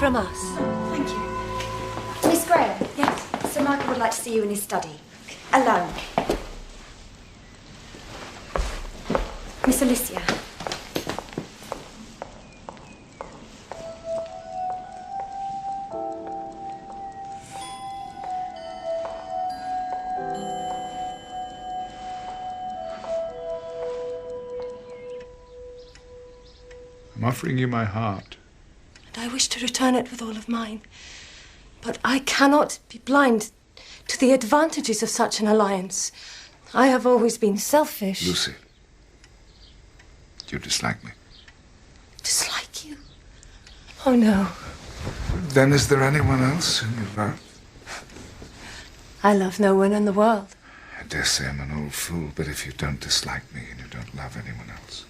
from us. Oh, thank you. Miss Graham? Yes? Sir Michael would like to see you in his study. Alone. Miss Alicia. I'm offering you my heart. And I wish to return it with all of mine. But I cannot be blind to the advantages of such an alliance. I have always been selfish. Lucy, you dislike me. Dislike you? Oh, no. Then is there anyone else whom you love? I love no one in the world. I dare say I'm an old fool, but if you don't dislike me and you don't love anyone else,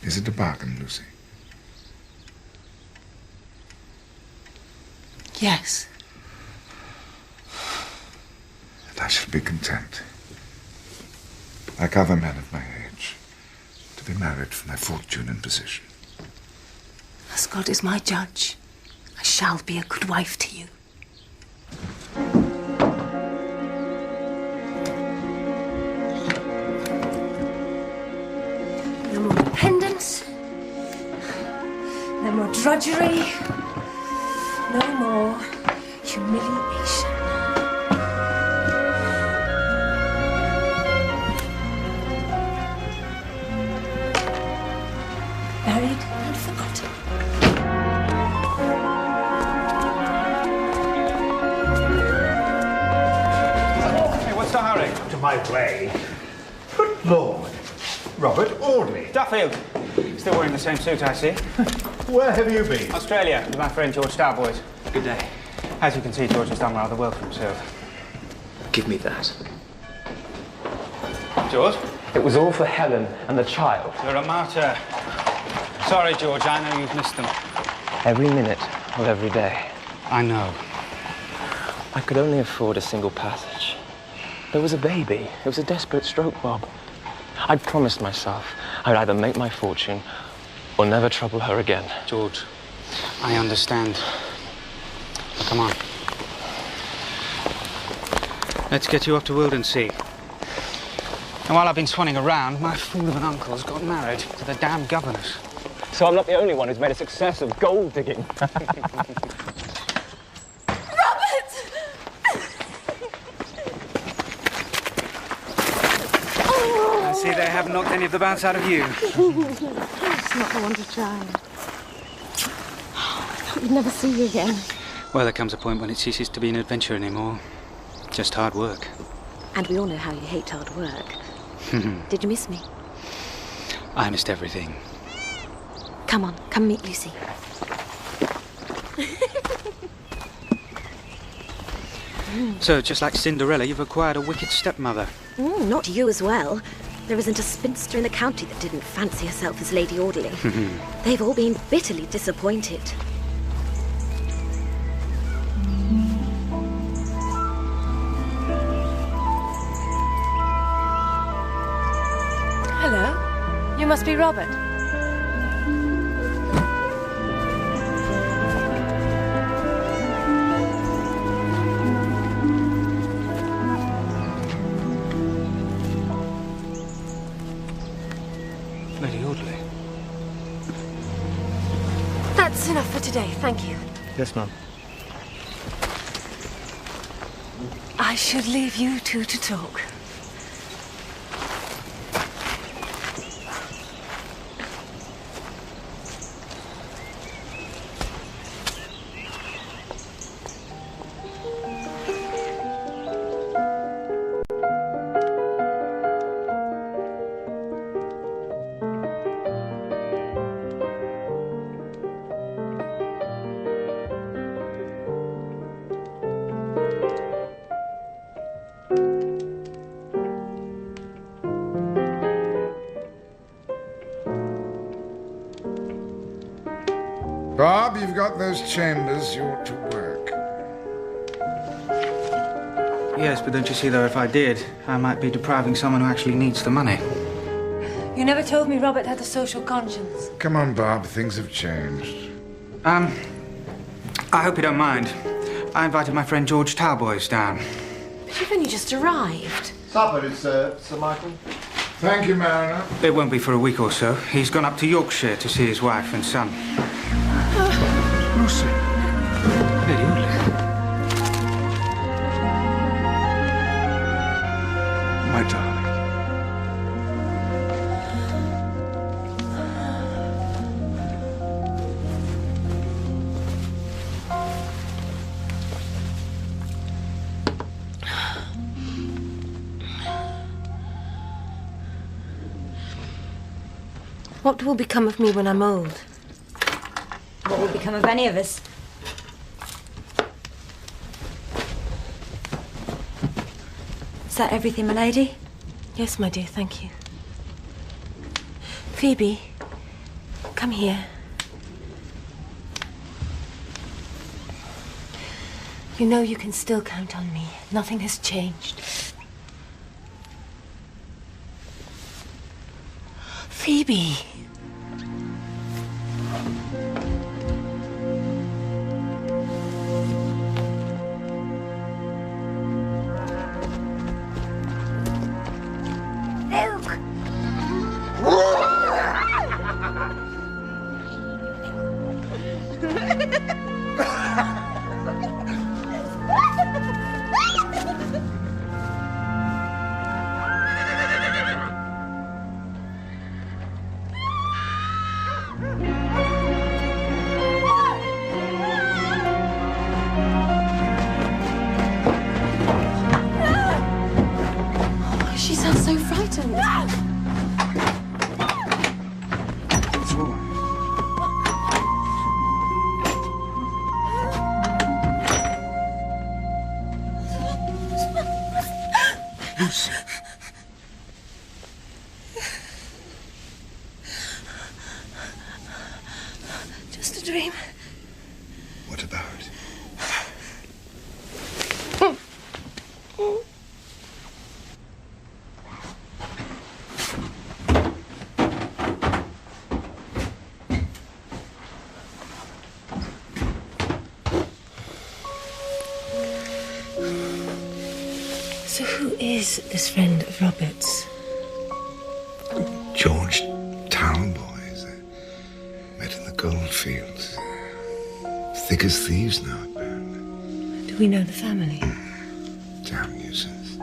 is it a bargain, Lucy? Yes. And I shall be content, like other men of my age, to be married for my fortune and position. As God is my judge, I shall be a good wife to you. No more dependence. No more drudgery. No more humiliation. Buried and forgotten. Hey, what's the hurry? To my way. Good Lord. Robert Audley. Duffield. Still wearing the same suit, I see. Where have you been? Australia, with my friend George Starboys. Good day. As you can see, George has done rather well for himself. Give me that. George? It was all for Helen and the child. You're a martyr. Sorry, George, I know you've missed them. Every minute of every day. I know. I could only afford a single passage. There was a baby. It was a desperate stroke, Bob. I'd promised myself I'd either make my fortune or never trouble her again. George, I understand. Now, come on. Let's get you off to Wildernsea. And while I've been swanning around, my fool of an uncle's got married to the damn governess. So I'm not the only one who's made a success of gold digging. I see they haven't knocked any of the bounce out of you. It's not the one to try. I thought we'd never see you again. Well, there comes a point when it ceases to be an adventure anymore. Just hard work. And we all know how you hate hard work. Did you miss me? I missed everything. Come on, come meet Lucy. So, just like Cinderella, you've acquired a wicked stepmother. Not you as well. There isn't a spinster in the county that didn't fancy herself as Lady Audley. They've all been bitterly disappointed. Hello. You must be Robert. Lady Audley. That's enough for today, thank you. Yes, Mum. I should leave you two to talk. Bob, you've got those chambers. You ought to work. Yes, but don't you see, though, if I did, I might be depriving someone who actually needs the money. You never told me Robert had a social conscience. Come on, Bob. Things have changed. I hope you don't mind. I invited my friend George Talboys down. But you've only just arrived. Supper is served, Sir Michael. Thank you, Mariner. It won't be for a week or so. He's gone up to Yorkshire to see his wife and son. Lucy. Lady Audley. My darling. What will become of me when I'm old? What will become of any of us? Is that everything, my lady? Yes, my dear, thank you. Phoebe, come here. You know you can still count on me. Nothing has changed. Phoebe. She sounds so frightened. What's wrong? Lucy. Just a dream. What about? So who is this friend of Robert's? George Talboys. Met in the goldfields. Thick as thieves now, apparently. Do we know the family? Damn nuisance.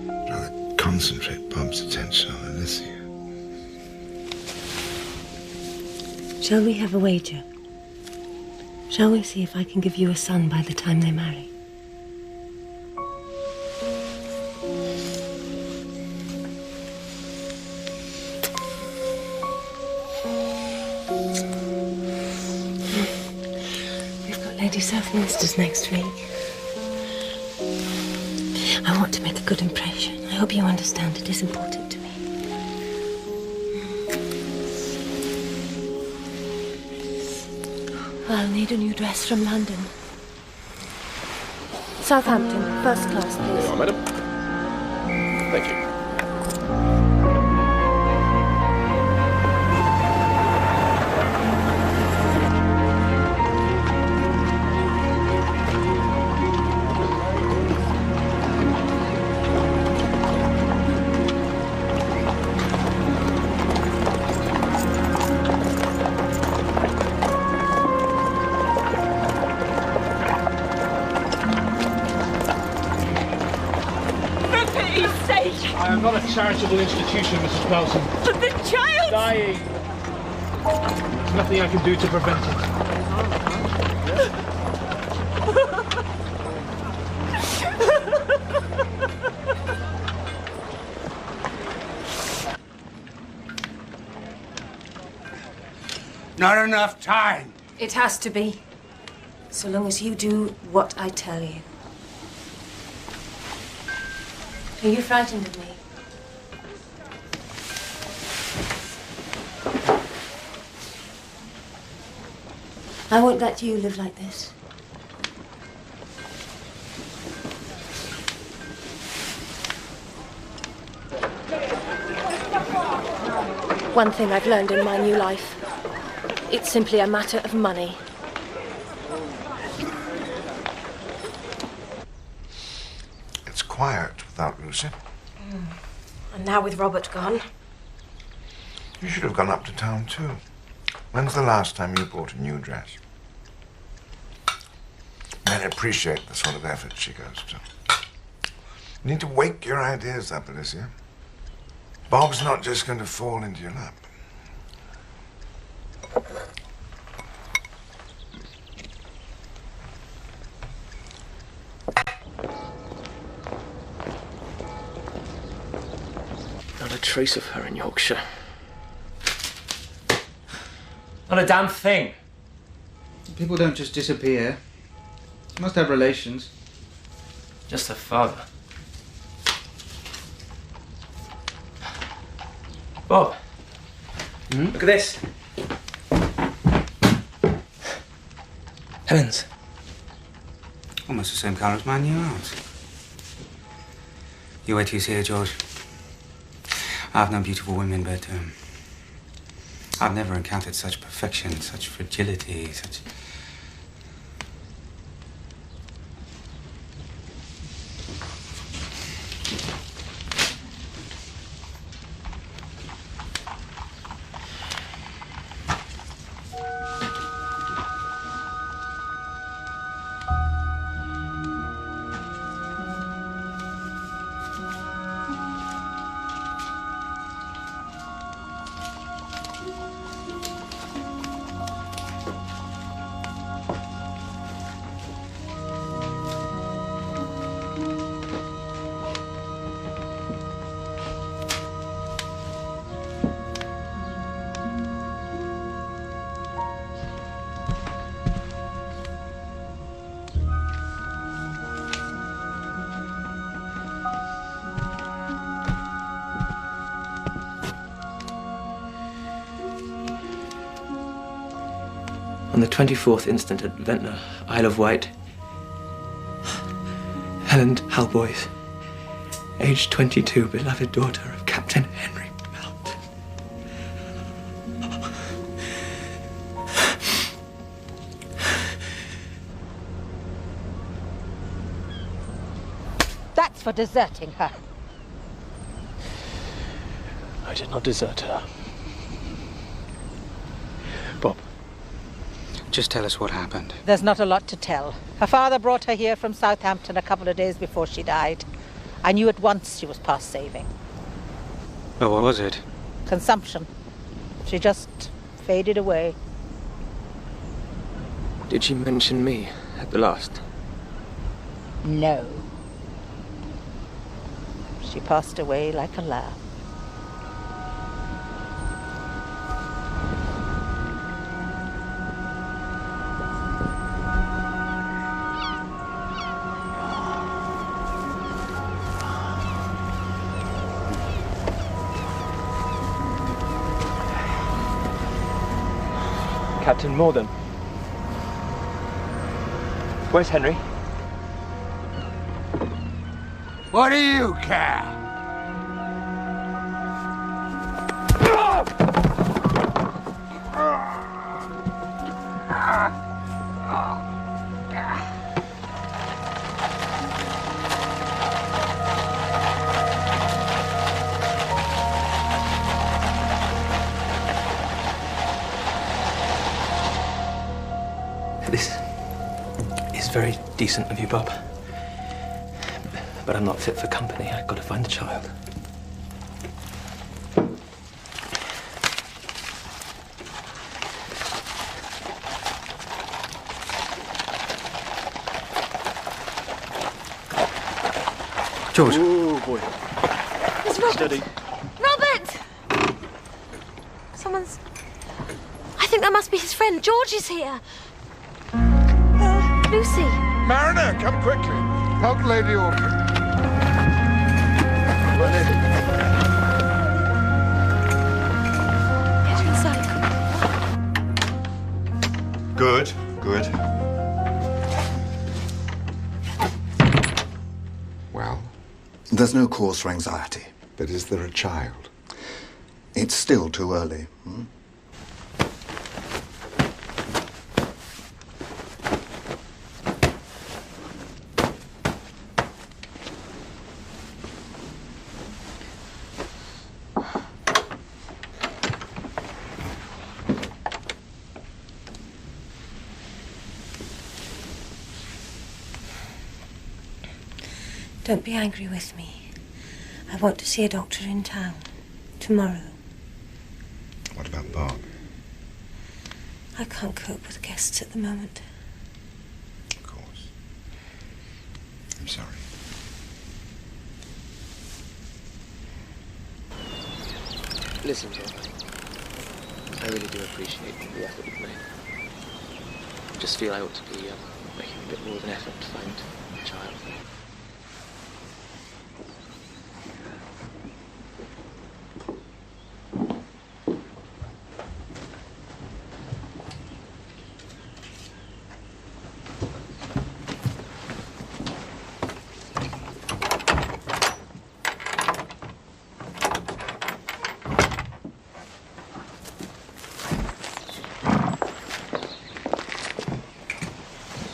Rather concentrate Bob's attention on Alicia. Shall we have a wager? Shall we see if I can give you a son by the time they marry? We've got Lady Southminster's next week. I want to make a good impression. I hope you understand it is important to me. I'll need a new dress from London. Southampton, first class, please. Oh, madam. Thank you. I am not a charitable institution, Mrs. Pelton. But the child! Dying. There's nothing I can do to prevent it. Not enough time. It has to be. So long as you do what I tell you. Are you frightened of me? I won't let you live like this. One thing I've learned in my new life. It's simply a matter of money. It's quiet without Lucy. And now with Robert gone. You should have gone up to town too. When's the last time you bought a new dress? Men appreciate the sort of effort she goes to. You need to wake your ideas up, Alicia. Bob's not just going to fall into your lap. Not a trace of her in Yorkshire. Not a damn thing. People don't just disappear. She must have relations. Just her father. Bob. Look at this. Helen's. Almost the same colour as my new house. You wait till you see her, George. I've known beautiful women, but I've never encountered such perfection, such fragility, such... On the 24th instant at Ventnor, Isle of Wight, Helen Halboys, aged 22, beloved daughter of Captain Henry Melton. That's for deserting her. I did not desert her. Bob. Just tell us what happened. There's not a lot to tell. Her father brought her here from Southampton a couple of days before she died. I knew at once she was past saving. Well, what was it? Consumption. She just faded away. Did she mention me at the last? No. She passed away like a lamb. Captain Morden. Where's Henry? What do you care? This is very decent of you, Bob. But I'm not fit for company. I've got to find the child. George. Oh, boy. It's Robert. Steady. Robert! Someone's... I think that must be his friend. George is here. Lucy. Mariner, come quickly. Help Lady Audley. Get her inside. Good, good. Well, There's no cause for anxiety. but is there a child? It's still too early. Don't be angry with me. I want to see a doctor in town. Tomorrow. What about Bob? I can't cope with guests at the moment. Of course. I'm sorry. Listen, Joe. I really do appreciate the effort you've made. I just feel I ought to be making a bit more of an effort to find a child.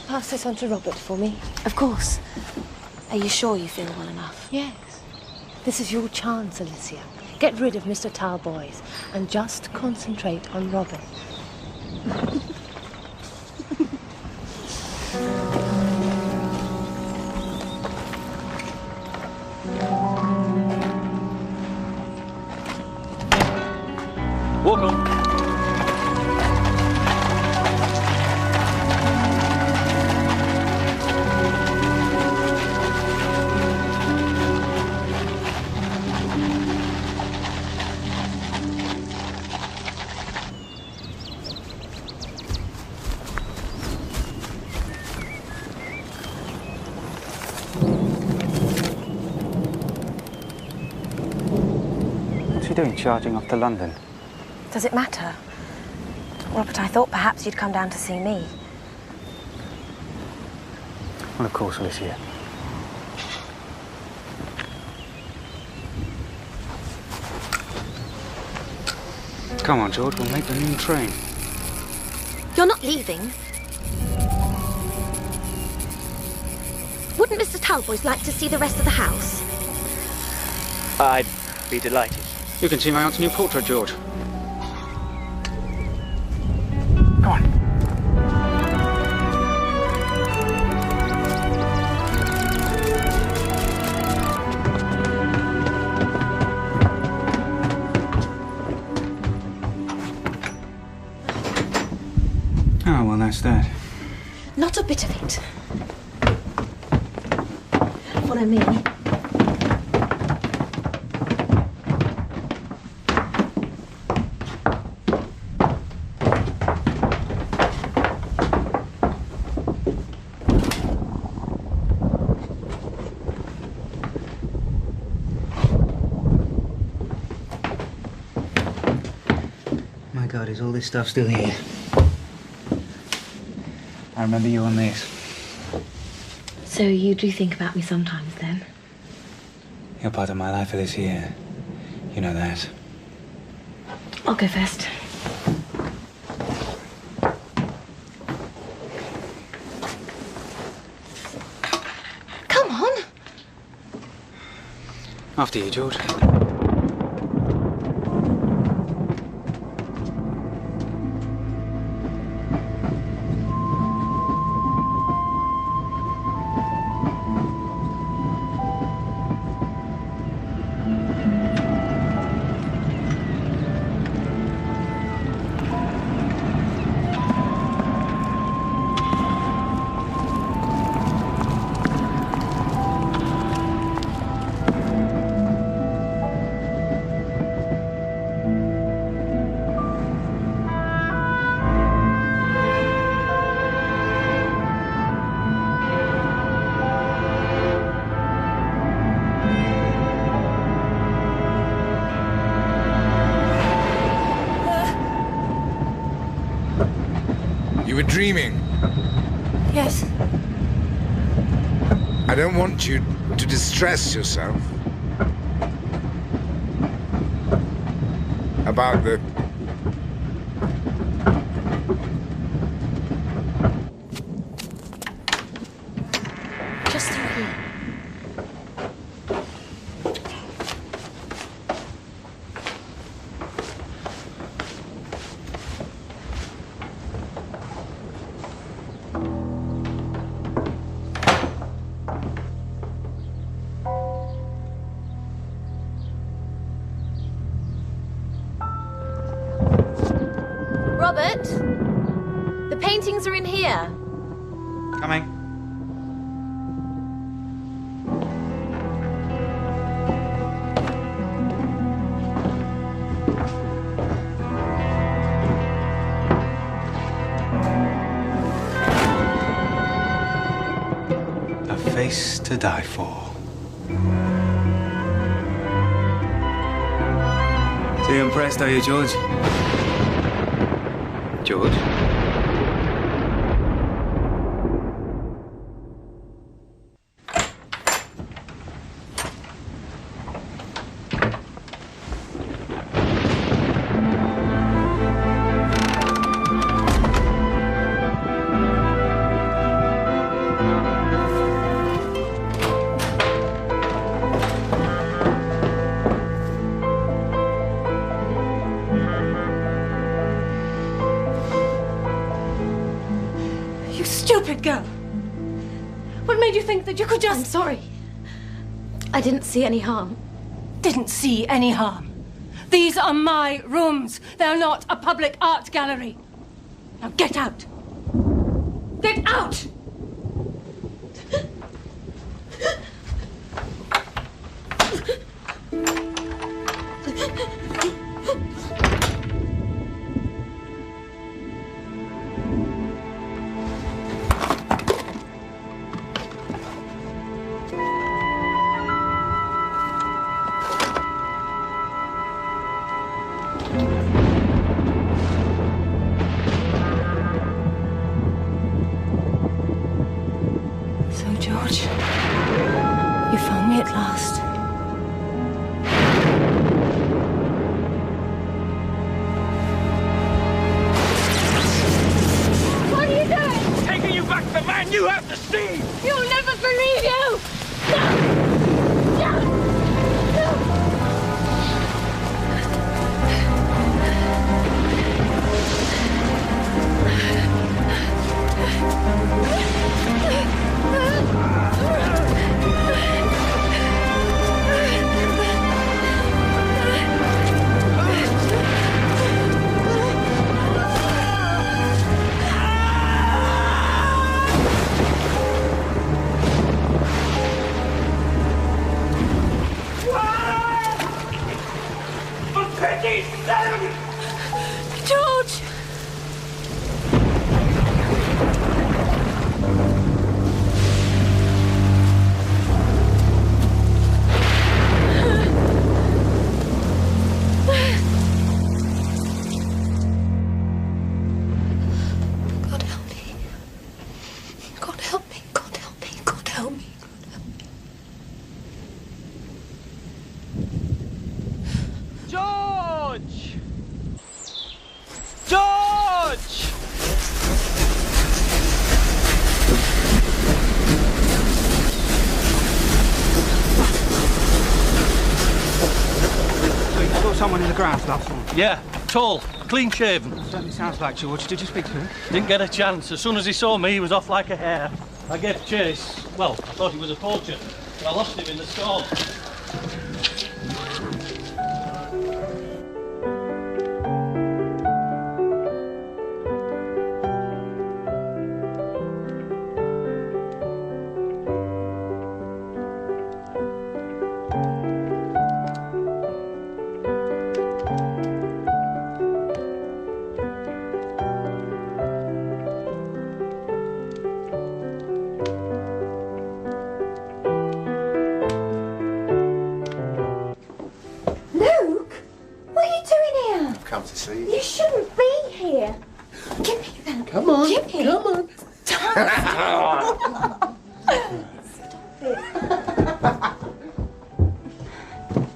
Pass this on to Robert for me. Of course. Are you sure you feel well enough? Yes. This is your chance, Alicia. Get rid of Mr. Talboys and just concentrate on Robert. Walk on. What's he doing charging off to London? Does it matter? Robert, I thought perhaps you'd come down to see me. Well, of course, Alicia. Come on, George, we'll make the noon train. You're not leaving. Wouldn't Mr. Talboys like to see the rest of the house? I'd be delighted. You can see my aunt's new portrait, George. Come on. Oh, well, that's that. Not a bit of it. Follow me. My God, is all this stuff still here? I remember you on this. So you do think about me sometimes, then? You're part of my life for this year. You know that. I'll go first. Come on. After you, George. You were dreaming. Yes. I don't want you to distress yourself. about the... Just through here. Robert, the paintings are in here. Coming. A face to die for. Too impressed, are you, George? George? You stupid girl! What made you think that you could just... I'm sorry. I didn't see any harm. Didn't see any harm. These are my rooms. They're not a public art gallery. Now get out. Get out! So, George, you found me at last. What are you doing? Taking you back to the man you have to see! You'll never believe you! No! No! No! For pity's sake! George! God help me. God help me. God help me. God help me. God help me. George! George! So you saw someone in the grass last night? Yeah, tall, clean shaven. Certainly sounds like George. Did you speak to him? Didn't get a chance. As soon as he saw me, he was off like a hare. I gave chase. Well, I thought he was a poacher, but I lost him in the storm. Come to see you. You shouldn't be here. Give me that. Come on. Give me. Come on.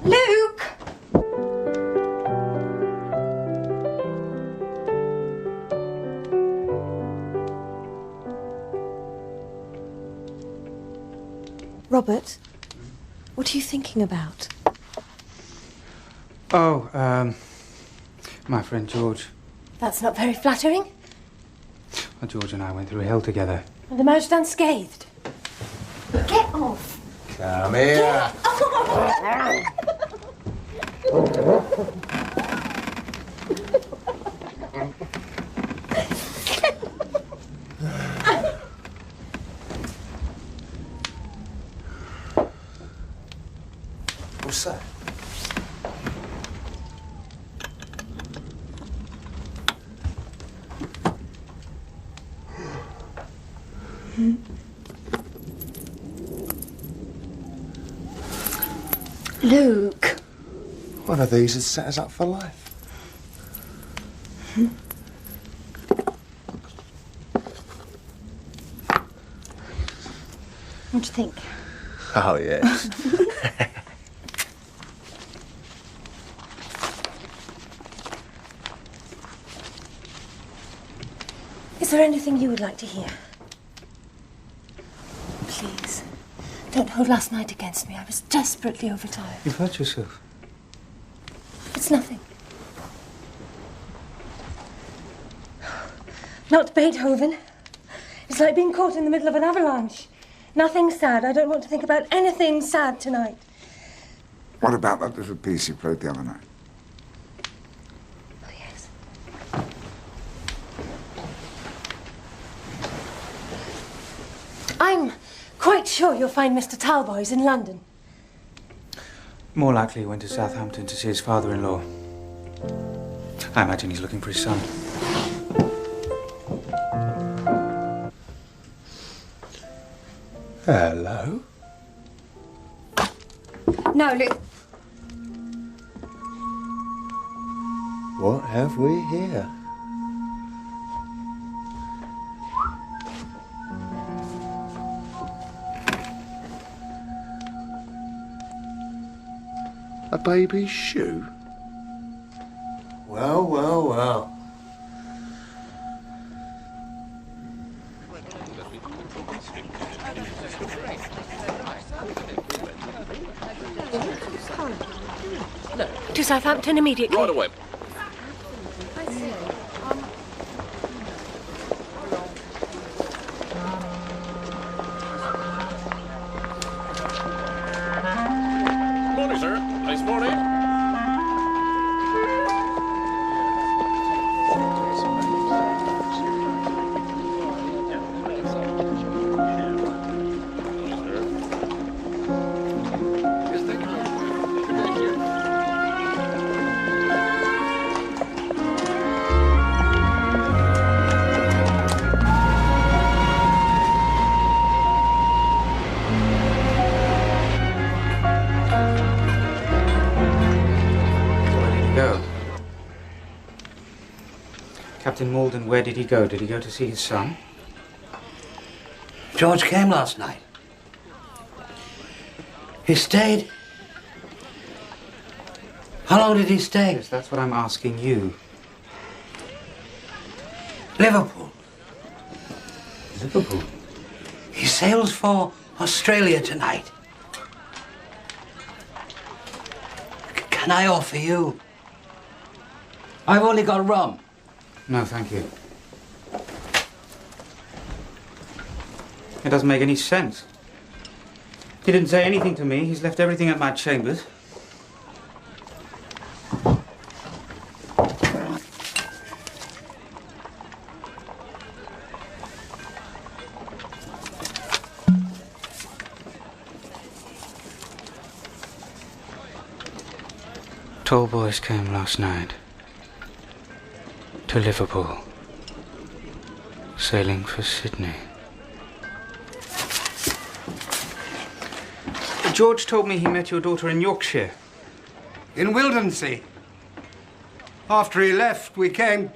Luke! Robert, what are you thinking about? Oh, my friend George. That's not very flattering. Well, George and I went through hell together. And emerged unscathed. Get off! Come here. What's that? Luke. One of these has set us up for life. What do you think? Oh, yes. Is there anything you would like to hear? Please, don't hold last night against me. I was desperately overtired. You've hurt yourself. It's nothing. Not Beethoven. It's like being caught in the middle of an avalanche. Nothing sad. I don't want to think about anything sad tonight. What about that little piece you played the other night? Oh, yes. I'm quite sure you'll find Mr. Talboys in London. More likely he went to Southampton to see his father-in-law. I imagine he's looking for his son. Hello? No, Luke. What have we here? A baby's shoe? Well, well, well. To Southampton immediately. Right away. Morning, sir. Nice morning. Captain Malden, where did he go? Did he go to see his son? George came last night. He stayed. How long did he stay? Yes, that's what I'm asking you. Liverpool. Liverpool? He sails for Australia tonight. Can I offer you? I've only got rum. No, thank you. It doesn't make any sense. He didn't say anything to me. He's left everything at my chambers. Tall boys came last night to Liverpool, sailing for Sydney. George told me he met your daughter in Yorkshire. In Wildernsea. After he left, we came...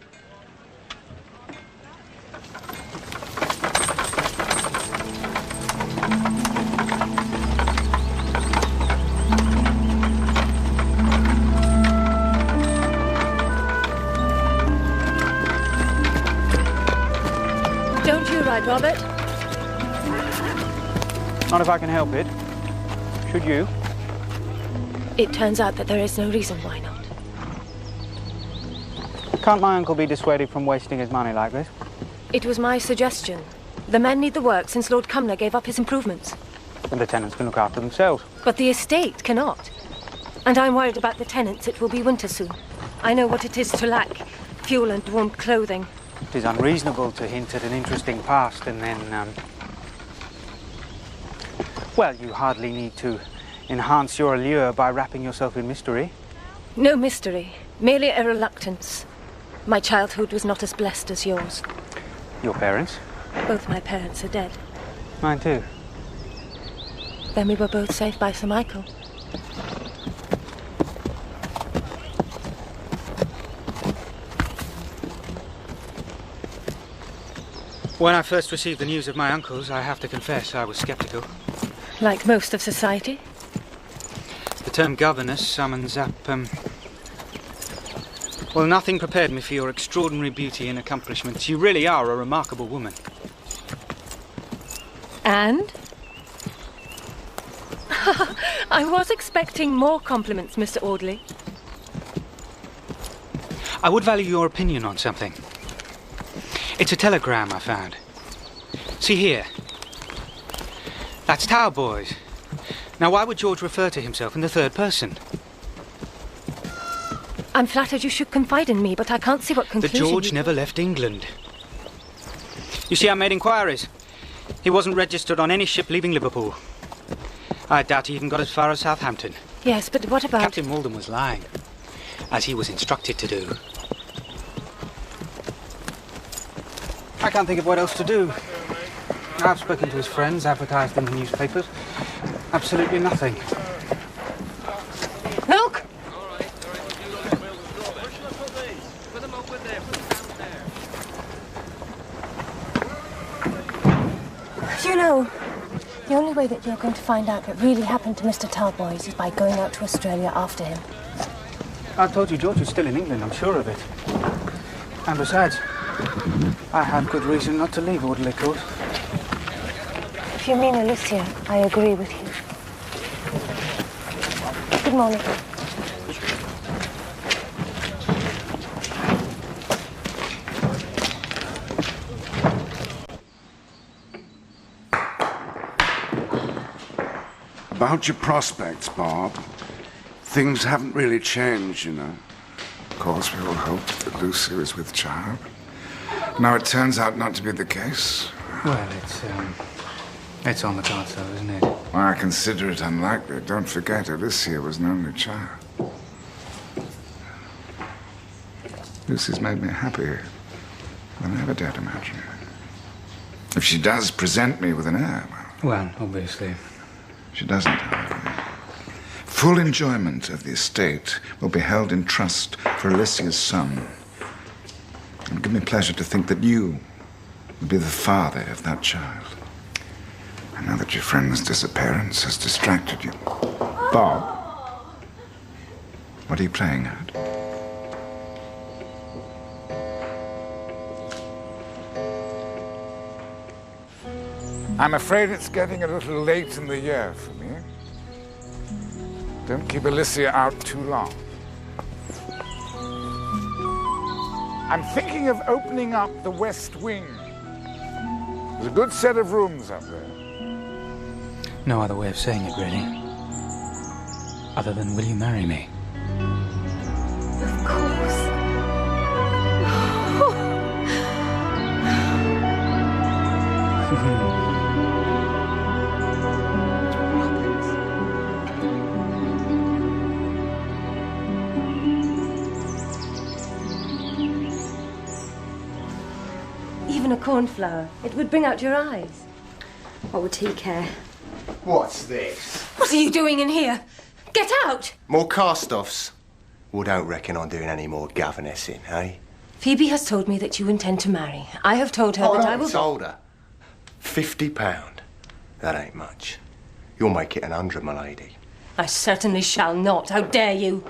Don't you ride, Robert? Not if I can help it. Should you? It turns out that there is no reason why not. Can't my uncle be dissuaded from wasting his money like this? It was my suggestion. The men need the work since Lord Cumnor gave up his improvements. And the tenants can look after themselves. But the estate cannot. And I'm worried about the tenants. It will be winter soon. I know what it is to lack fuel and warm clothing. It is unreasonable to hint at an interesting past and then, well, you hardly need to enhance your allure by wrapping yourself in mystery. No mystery, merely a reluctance. My childhood was not as blessed as yours. Your parents? Both my parents are dead. Mine too. Then we were both saved by Sir Michael. When I first received the news of my uncle's, I have to confess I was sceptical. Like most of society? The term governess summons up, well, nothing prepared me for your extraordinary beauty and accomplishments. You really are a remarkable woman. And? I was expecting more compliments, Mr. Audley. I would value your opinion on something. It's a telegram I found. See here. That's Talboys. Now, why would George refer to himself in the third person? I'm flattered you should confide in me, but I can't see what conclusion That George never left England. You see, I made inquiries. He wasn't registered on any ship leaving Liverpool. I doubt he even got as far as Southampton. Yes, but what about... Captain Walden was lying, as he was instructed to do. I can't think of what else to do. I've spoken to his friends, advertised in the newspapers. Absolutely nothing. Look! You know, the only way that you're going to find out what really happened to Mr. Talboys is by going out to Australia after him. I told you George is still in England, I'm sure of it. And besides, I had good reason not to leave Audley Court. If you mean Alicia, I agree with you. Good morning. About your prospects, Bob. Things haven't really changed, you know. Of course, we all hoped that Lucy was with child. Now it turns out not to be the case. Well, it's on the cards, though, isn't it? Well, I consider it unlikely. Don't forget, Alicia was an only child. Lucy's made me happier than I ever dared imagine. If she does present me with an heir, well, obviously. She doesn't, however. Full enjoyment of the estate will be held in trust for Alicia's son. It will give me pleasure to think that you will be the father of that child. I know that your friend's disappearance has distracted you. Bob, what are you playing at? I'm afraid it's getting a little late in the year for me. Don't keep Alicia out too long. I'm thinking of opening up the West Wing. There's a good set of rooms up there. No other way of saying it, really. Other than, will you marry me? Of course. Even a cornflower. It would bring out your eyes. What would he care? What's this? What are you doing in here? Get out! More cast-offs? Well, don't reckon I'm doing any more governessing, eh? Phoebe has told me that you intend to marry. I have told her that I will... told her. £50. That ain't much. You'll make it 100, my lady. I certainly shall not. How dare you?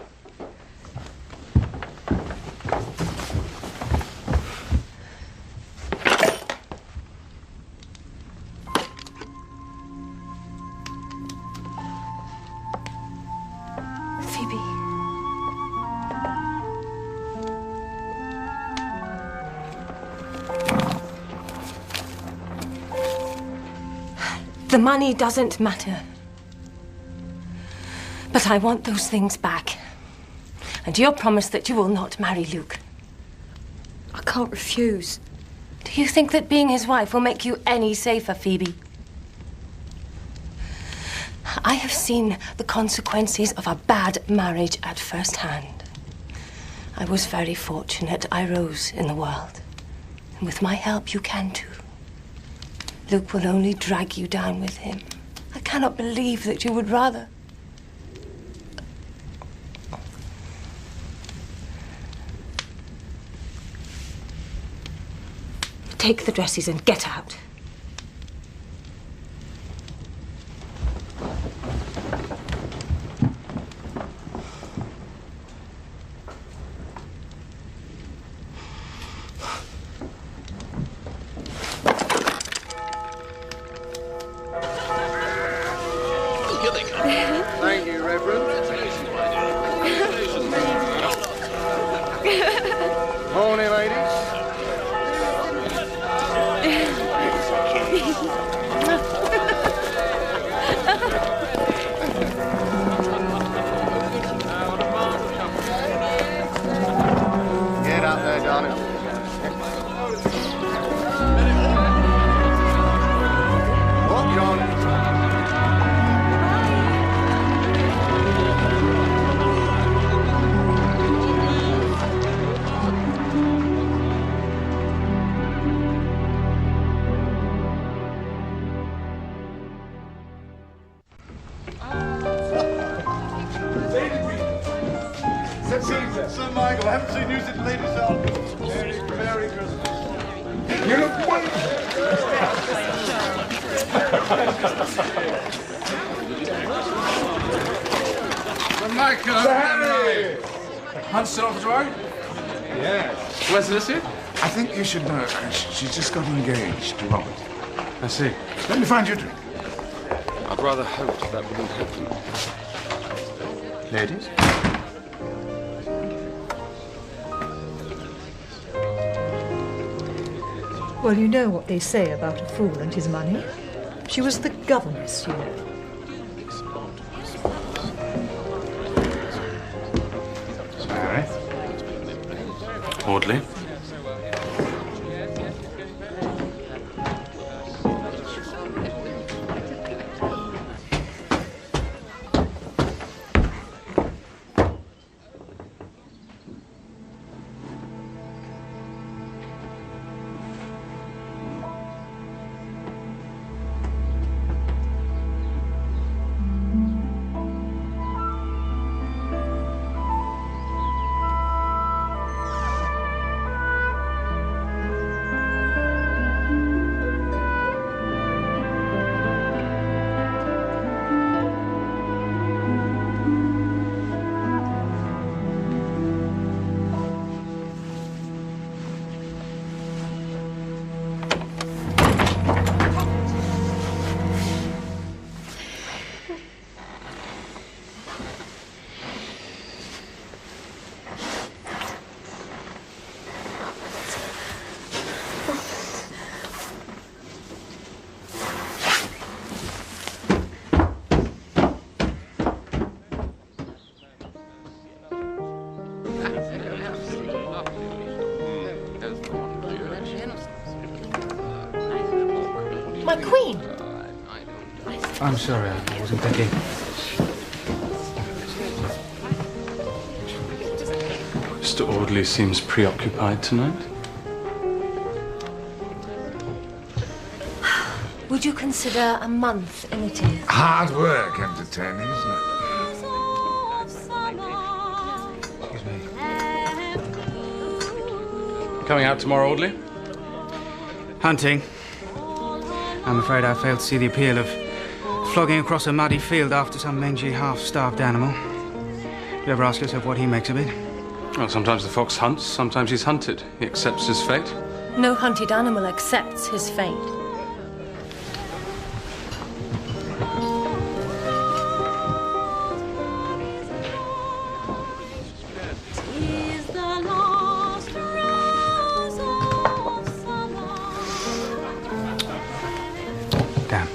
money doesn't matter. But I want those things back. And your promise that you will not marry Luke. I can't refuse. Do you think that being his wife will make you any safer, Phoebe? I have seen the consequences of a bad marriage at first hand. I was very fortunate. I rose in the world. And with my help, you can too. Luke will only drag you down with him. I cannot believe that you would rather. Take the dresses and get out. Thank you, Reverend. Morning, ladies. Get out there, darling. Walk on. Sir Michael, I haven't seen you since Lady Salton. Merry Christmas. You look wonderful. Sir Michael. Sir Harry. Hunt's still off his way? Yes. Where's Lucy? I think you should know. She's just got engaged to Robert. I see. Let me find you a drink. I'd rather hope that wouldn't happen. Ladies? Well, you know what they say about a fool and his money. She was the governess, you know. Sorry. Audley? My queen! I'm sorry, I wasn't thinking. Mr. Audley seems preoccupied tonight. Would you consider a month in Italy? Hard work entertaining, isn't it? Coming out tomorrow, Audley? Hunting. I'm afraid I failed to see the appeal of flogging across a muddy field after some mangy, half-starved animal. Do you ever ask yourself what he makes of it? Well, sometimes the fox hunts, sometimes he's hunted. He accepts his fate. No hunted animal accepts his fate. Damn.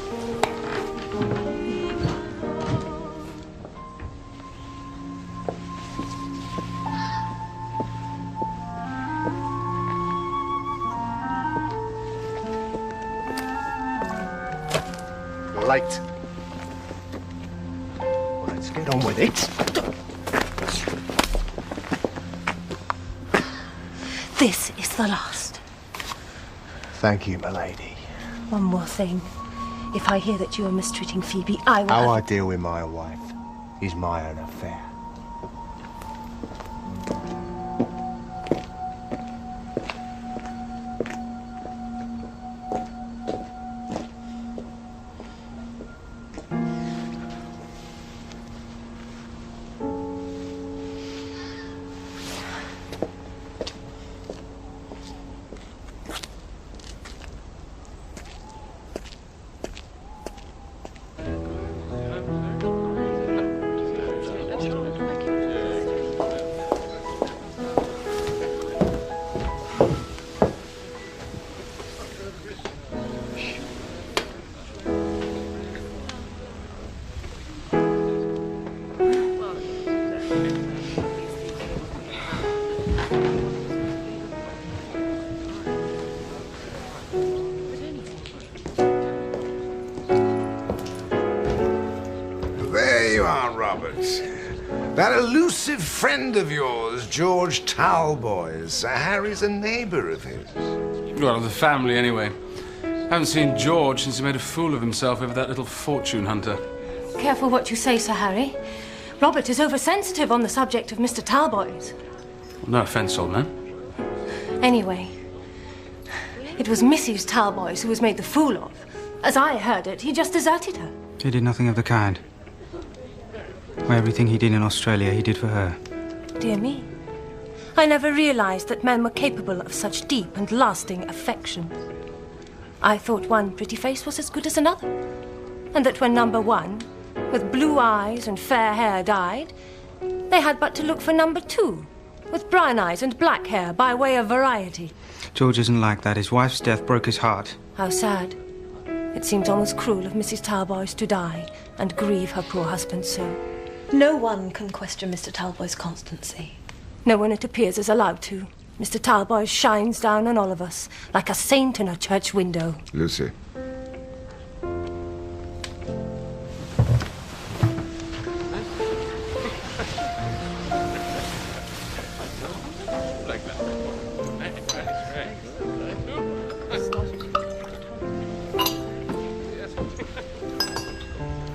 late. Well, let's get on with it. This is the last. Thank you, my lady. One more thing. If I hear that you are mistreating Phoebe, I will... How I deal with my wife is my own affair. That elusive friend of yours, George Talboys. Sir Harry's a neighbour of his. Well, of the family, anyway. Haven't seen George since he made a fool of himself over that little fortune hunter. Careful what you say, Sir Harry. Robert is oversensitive on the subject of Mr. Talboys. Well, no offence, old man. Anyway, it was Mrs. Talboys who was made the fool of. As I heard it, he just deserted her. He did nothing of the kind. Everything he did in Australia, he did for her. Dear me. I never realized that men were capable of such deep and lasting affection. I thought one pretty face was as good as another. And that when number one, with blue eyes and fair hair, died, they had but to look for number two, with brown eyes and black hair, by way of variety. George isn't like that. His wife's death broke his heart. How sad. It seems almost cruel of Mrs. Talboys to die and grieve her poor husband so. No one can question Mr. Talboys' constancy. No one, it appears, is allowed to. Mr. Talboys shines down on all of us, like a saint in a church window. Lucy.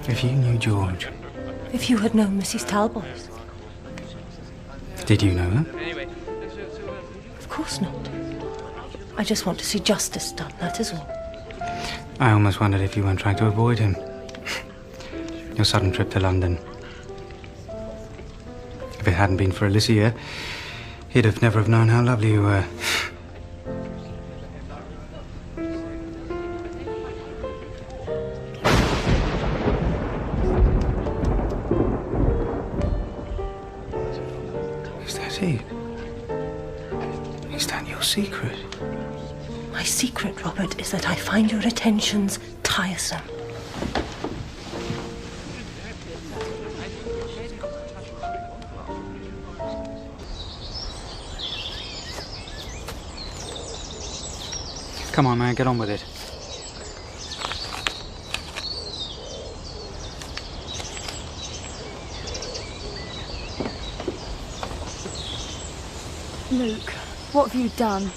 If you knew George... If you had known Mrs. Talboys. Did you know her? Of course not. I just want to see justice done, that is all. I almost wondered if you weren't trying to avoid him. Your sudden trip to London. If it hadn't been for Alicia, he'd have never have known how lovely you were. Is that your secret? My secret, Robert, is that I find your attentions tiresome. Come on, man, get on with it. Luke, what have you done?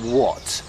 What?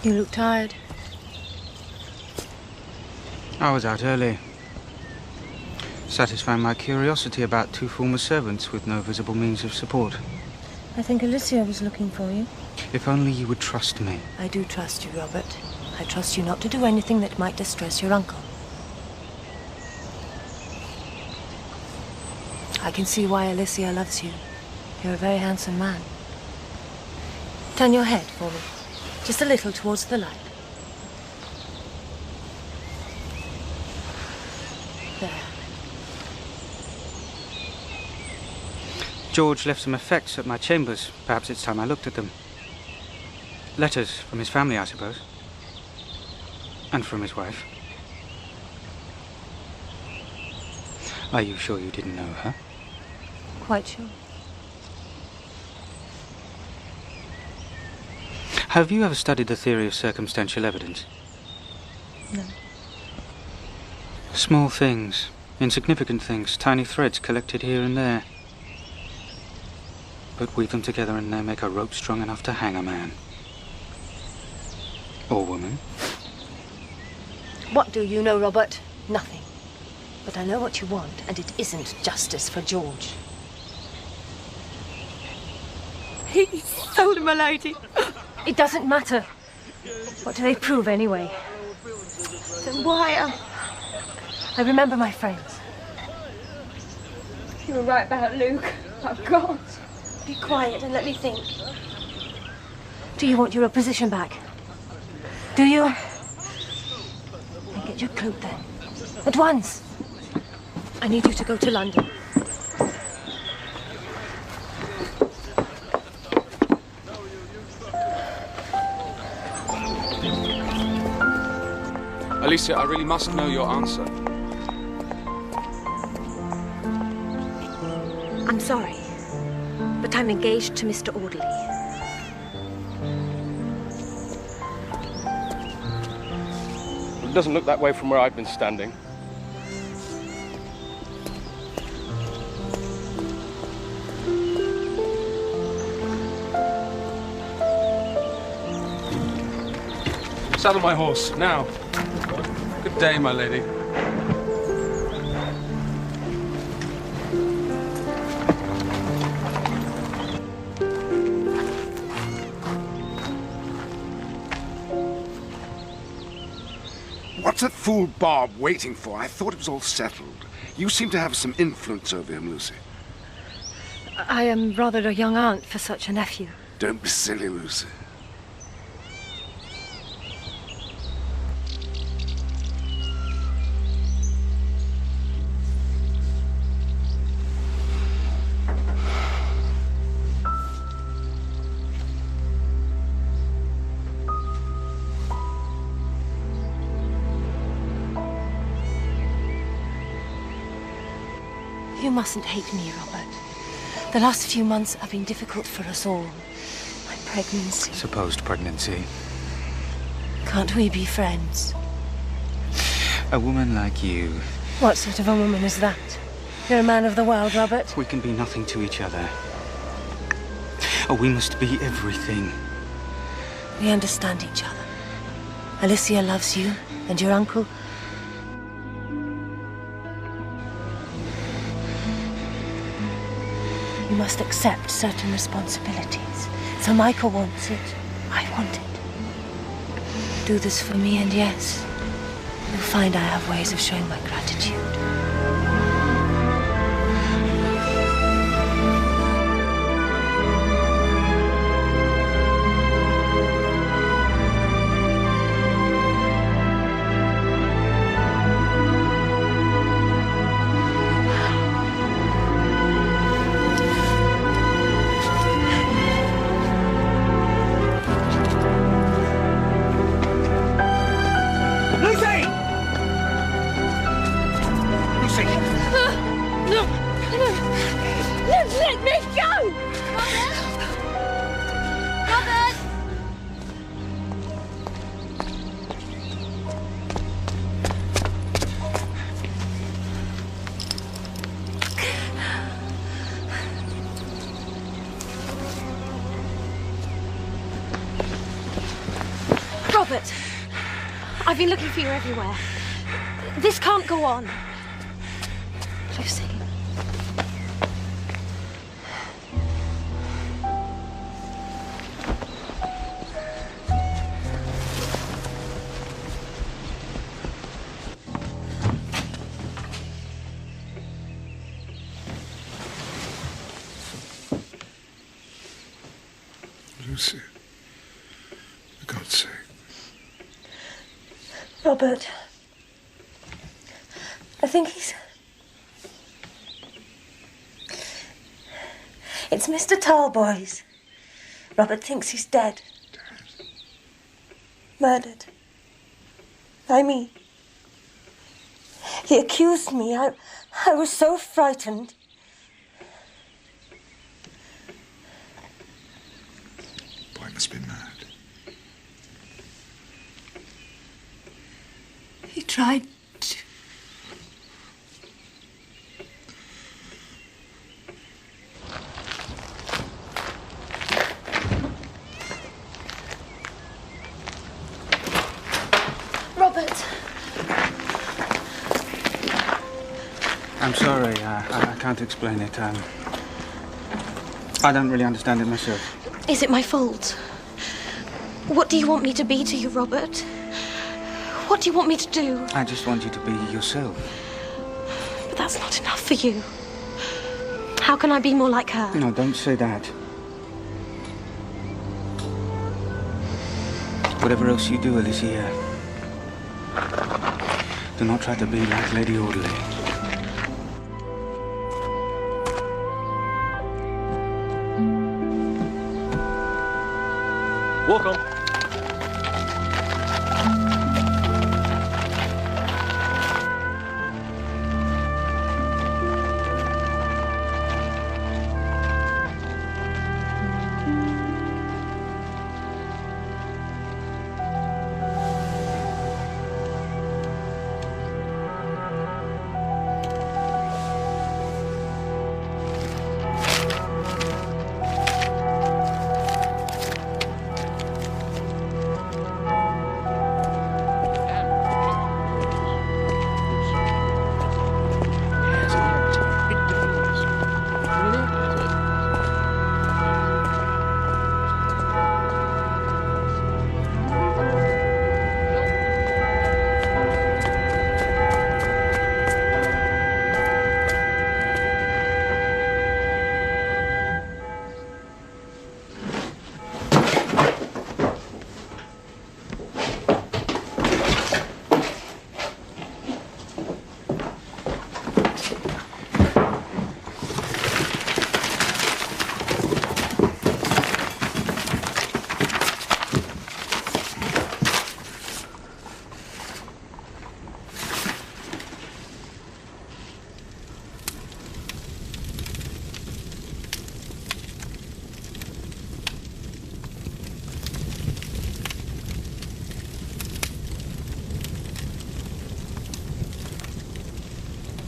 You look tired. I was out early. Satisfying my curiosity about two former servants with no visible means of support. I think Alicia was looking for you. If only you would trust me. I do trust you, Robert. I trust you not to do anything that might distress your uncle. I can see why Alicia loves you. You're a very handsome man. Turn your head for me. Just a little towards the light. There. George left some effects at my chambers. Perhaps it's time I looked at them. Letters from his family, I suppose. And from his wife. Are you sure you didn't know her? Quite sure. Have you ever studied the theory of circumstantial evidence? No. Small things, insignificant things, tiny threads collected here and there. But weave them together and they make a rope strong enough to hang a man. Or woman. What do you know, Robert? Nothing. But I know what you want, and it isn't justice for George. He sold him, my lady. It doesn't matter. What do they prove, anyway? Then why, I remember my friends. You were right about Luke. Oh, God. Be quiet and let me think. Do you want your position back? Do you? Then get your coat, then. At once. I need you to go to London. Alicia, I really must know your answer. I'm sorry, but I'm engaged to Mr. Audley. It doesn't look that way from where I've been standing. Saddle my horse, now. Good day, my lady. What's that fool Bob waiting for? I thought it was all settled. You seem to have some influence over him, Lucy. I am rather a young aunt for such a nephew. Don't be silly, Lucy. You mustn't hate me, Robert. The last few months have been difficult for us all. My pregnancy. Supposed pregnancy. Can't we be friends? A woman like you. What sort of a woman is that? You're a man of the world, Robert. We can be nothing to each other. Oh, we must be everything. We understand each other. Alicia loves you, and your uncle. You must accept certain responsibilities. So Michael wants it. I want it. Do this for me, and yes, you'll find I have ways of showing my gratitude. Robert, I've been looking for you everywhere. This can't go on. Lucy. Lucy. For God's sake. Robert. I think he's... It's Mr. Talboys. Robert thinks he's dead. Dead? Murdered. By me. He accused me. I was so frightened. Boy must be mad. He tried to... Robert. I'm sorry, I can't explain it. I don't really understand it myself. Is it my fault? What do you want me to be to you, Robert? What do you want me to do? I just want you to be yourself. But that's not enough for you. How can I be more like her? No, don't say that. Whatever else you do, Alicia, do not try to be like Lady Audley. Welcome.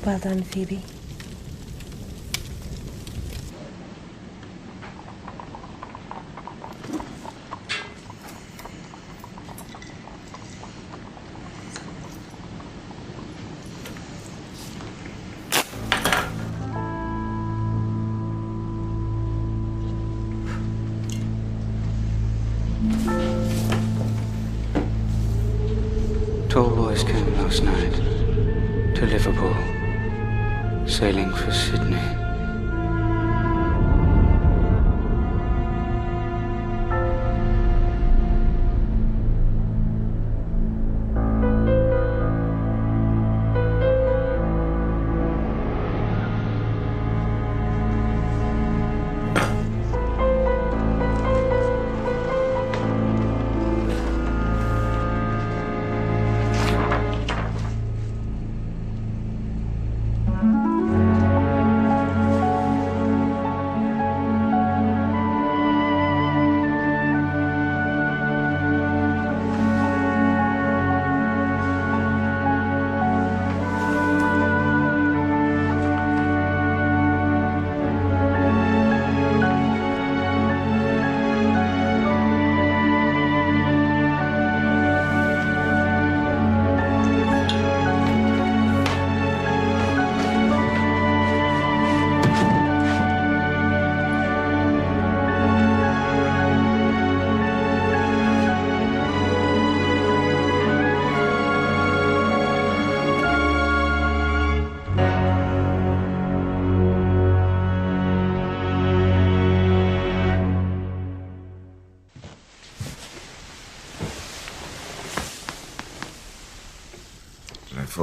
Well done, Phoebe. Talboys came last night to Liverpool, sailing for Sydney.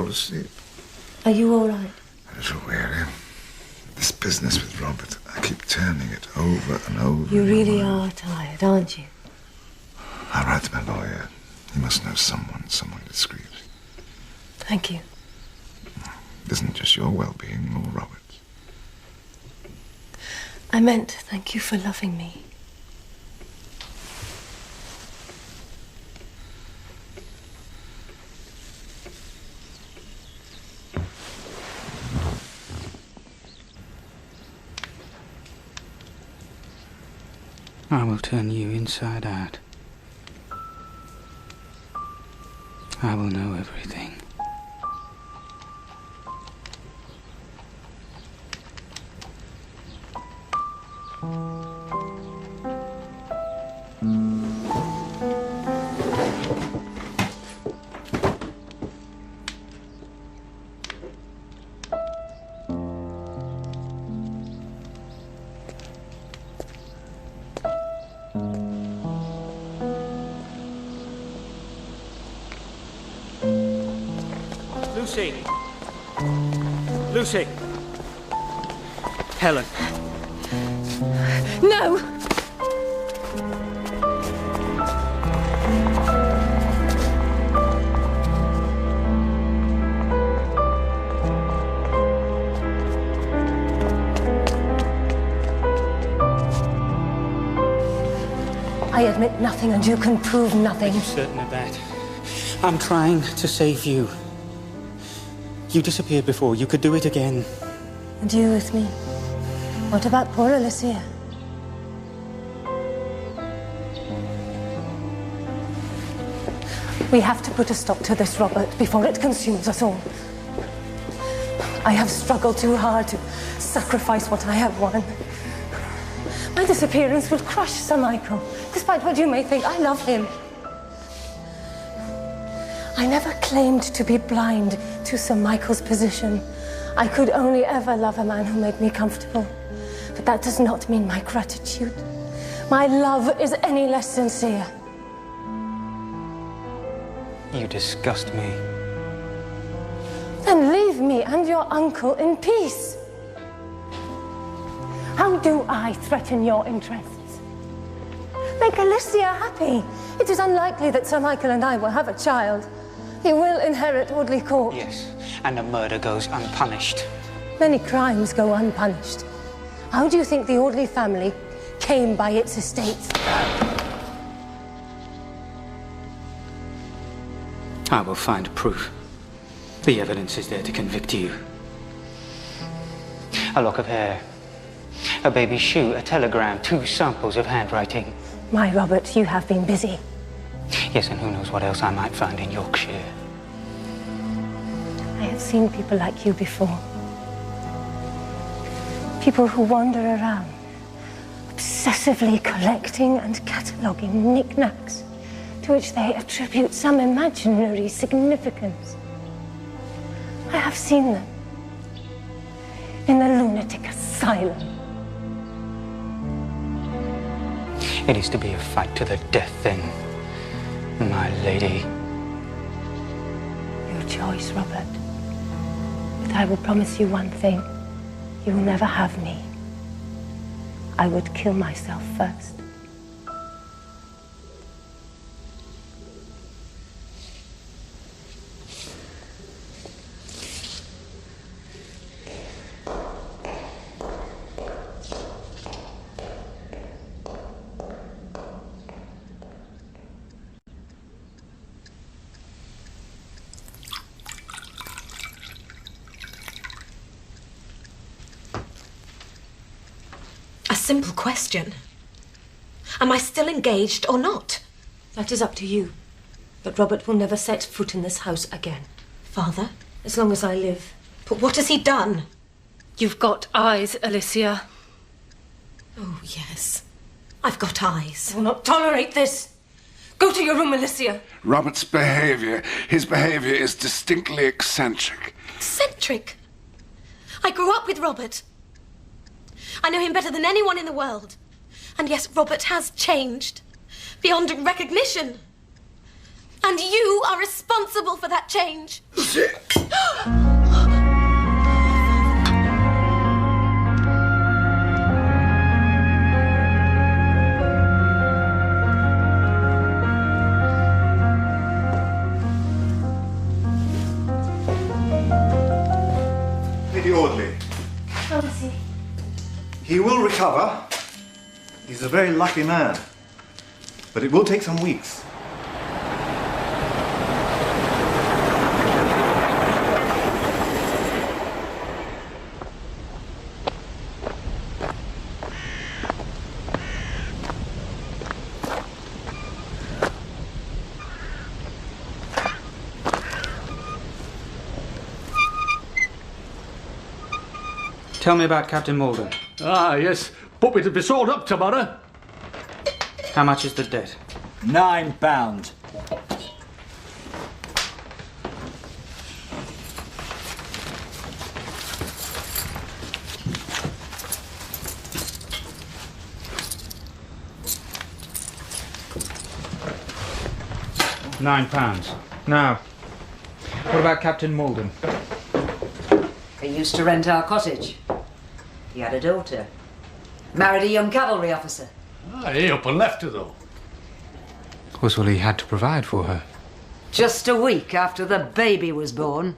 asleep. Are you all right? A little weary. This business with Robert, I keep turning it over and over. You really are tired, aren't you? I'll write to my lawyer. He must know someone discreet. Thank you. It isn't just your well-being or Robert's. I meant thank you for loving me. I will turn you inside out. I will know everything. Lucy! Lucy! Helen! No! I admit nothing and you can prove nothing. I'm certain of that. I'm trying to save you. You disappeared before. You could do it again. And you with me? What about poor Alicia? We have to put a stop to this, Robert, before it consumes us all. I have struggled too hard to sacrifice what I have won. My disappearance would crush Sir Michael, despite what you may think. I love him. I never claimed to be blind to Sir Michael's position. I could only ever love a man who made me comfortable. But that does not mean my gratitude. My love is any less sincere. You disgust me. Then leave me and your uncle in peace. How do I threaten your interests? Make Alicia happy. It is unlikely that Sir Michael and I will have a child. He will inherit Audley Court. Yes, and a murder goes unpunished. Many crimes go unpunished. How do you think the Audley family came by its estates? I will find proof. The evidence is there to convict you. A lock of hair, a baby's shoe, a telegram, 2 samples of handwriting. My Robert, you have been busy. Yes, and who knows what else I might find in Yorkshire. I have seen people like you before. People who wander around, obsessively collecting and cataloguing knickknacks to which they attribute some imaginary significance. I have seen them in the lunatic asylum. It is to be a fight to the death, then, my lady. Your choice, Robert. But I will promise you one thing. You will never have me. I would kill myself first. Simple question. Am I still engaged or not? That is up to you. But Robert will never set foot in this house again. Father? As long as I live. But what has he done? You've got eyes, Alicia. Oh, yes. I've got eyes. I will not tolerate this. Go to your room, Alicia. Robert's behaviour, his behaviour is distinctly eccentric. Eccentric? I grew up with Robert. I know him better than anyone in the world. And yes, Robert has changed. Beyond recognition. And you are responsible for that change. Lucy! Lady Audley. How is he? He will recover. He's a very lucky man. But it will take some weeks. Tell me about Captain Malden. Ah, yes. But we're to be sold up tomorrow. How much is the debt? £9. £9. Now, what about Captain Malden? He used to rent our cottage. He had a daughter. Married a young cavalry officer. Ah, he up and left her, though. Was all he had to provide for her. Just a week after the baby was born.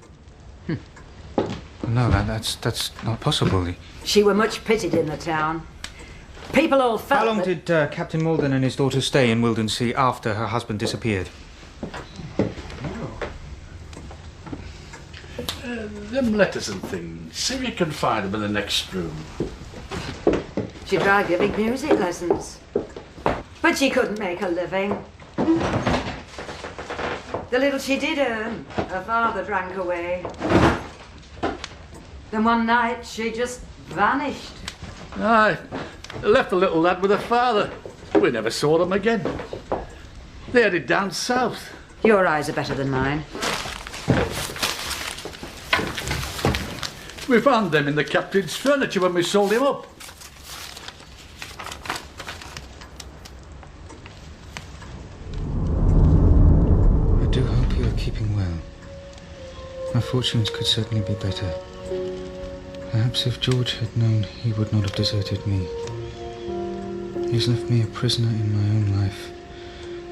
No, that's not possible. She were much pitied in the town. People all felt How long that... did Captain Malden and his daughter stay in Wildernsea after her husband disappeared? Them letters and things. See if you can find them in the next room. She tried giving music lessons. But she couldn't make a living. The little she did earn, her father drank away. Then one night she just vanished. Aye, left the little lad with her father. We never saw them again. They headed down south. Your eyes are better than mine. We found them in the captain's furniture when we sold him up. I do hope you are keeping well. My fortunes could certainly be better. Perhaps if George had known, he would not have deserted me. He has left me a prisoner in my own life,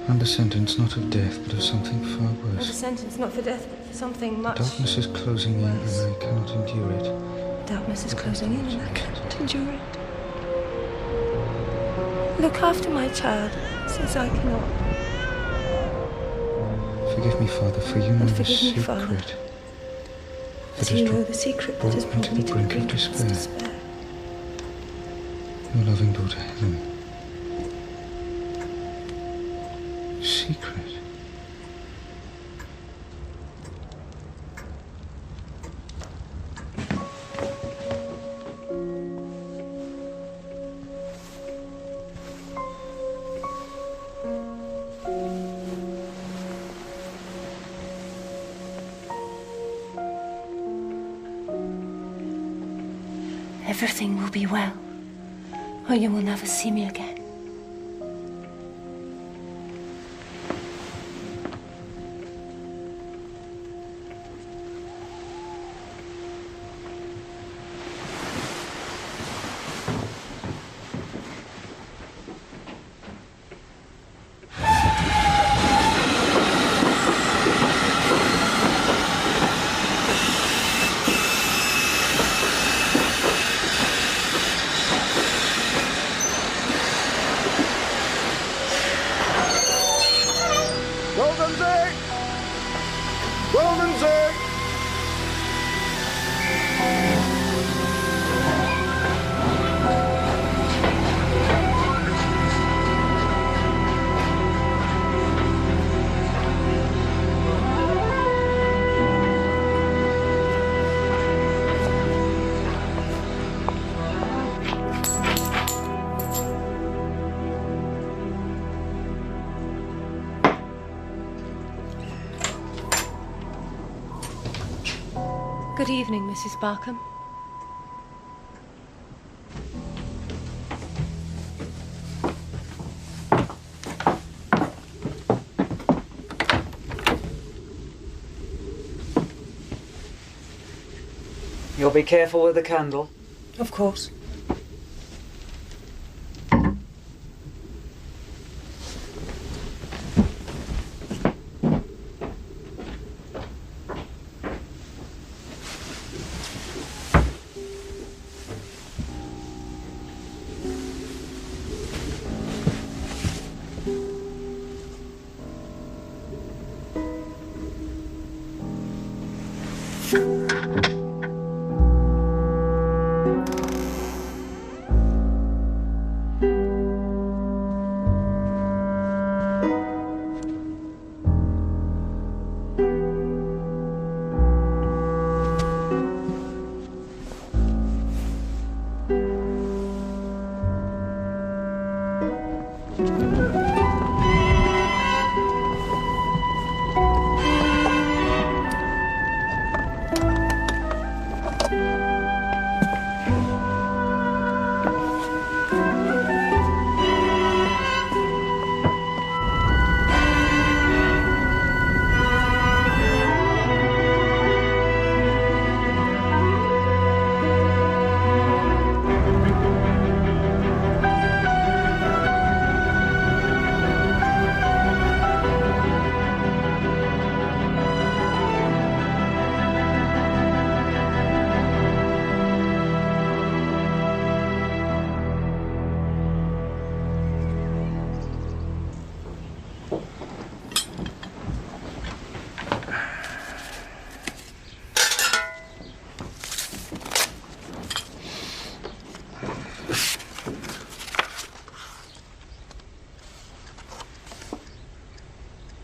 under sentence not of death, but of something far Under worse. sentence not for death, but for something much Darkness is closing in, and I cannot endure it. Darkness is closing in and I cannot endure it. Look after my child, since I cannot. Forgive me, Father, for you know the forgive me, Father, secret. As you know the secret that has brought me to the brink of brink of despair. Your loving daughter, Helen. Secret. Everything will be well, or you will never see me again. Good evening, Mrs. Barkham. You'll be careful with the candle. Of course.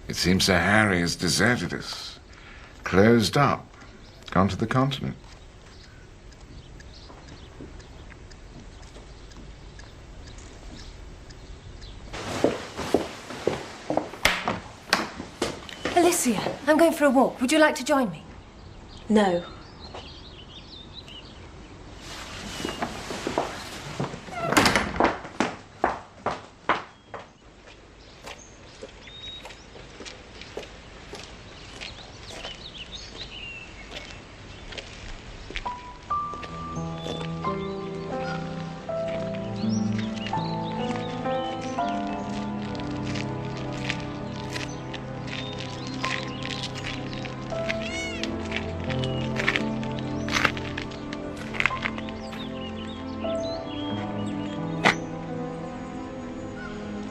It seems Sir Harry has deserted us, closed up, gone to the continent. Alicia, I'm going for a walk. Would you like to join me? No.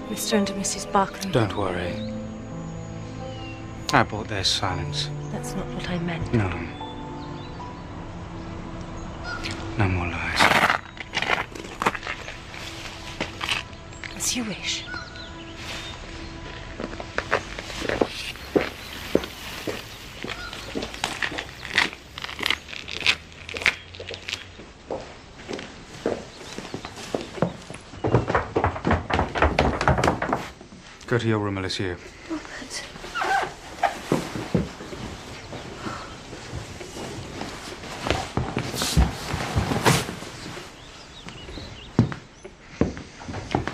Mr. and Mrs. Barkley. Don't worry. I bought their silence. That's not what I meant. No. No more lies. As you wish. Go to your room, Alicia. Robert.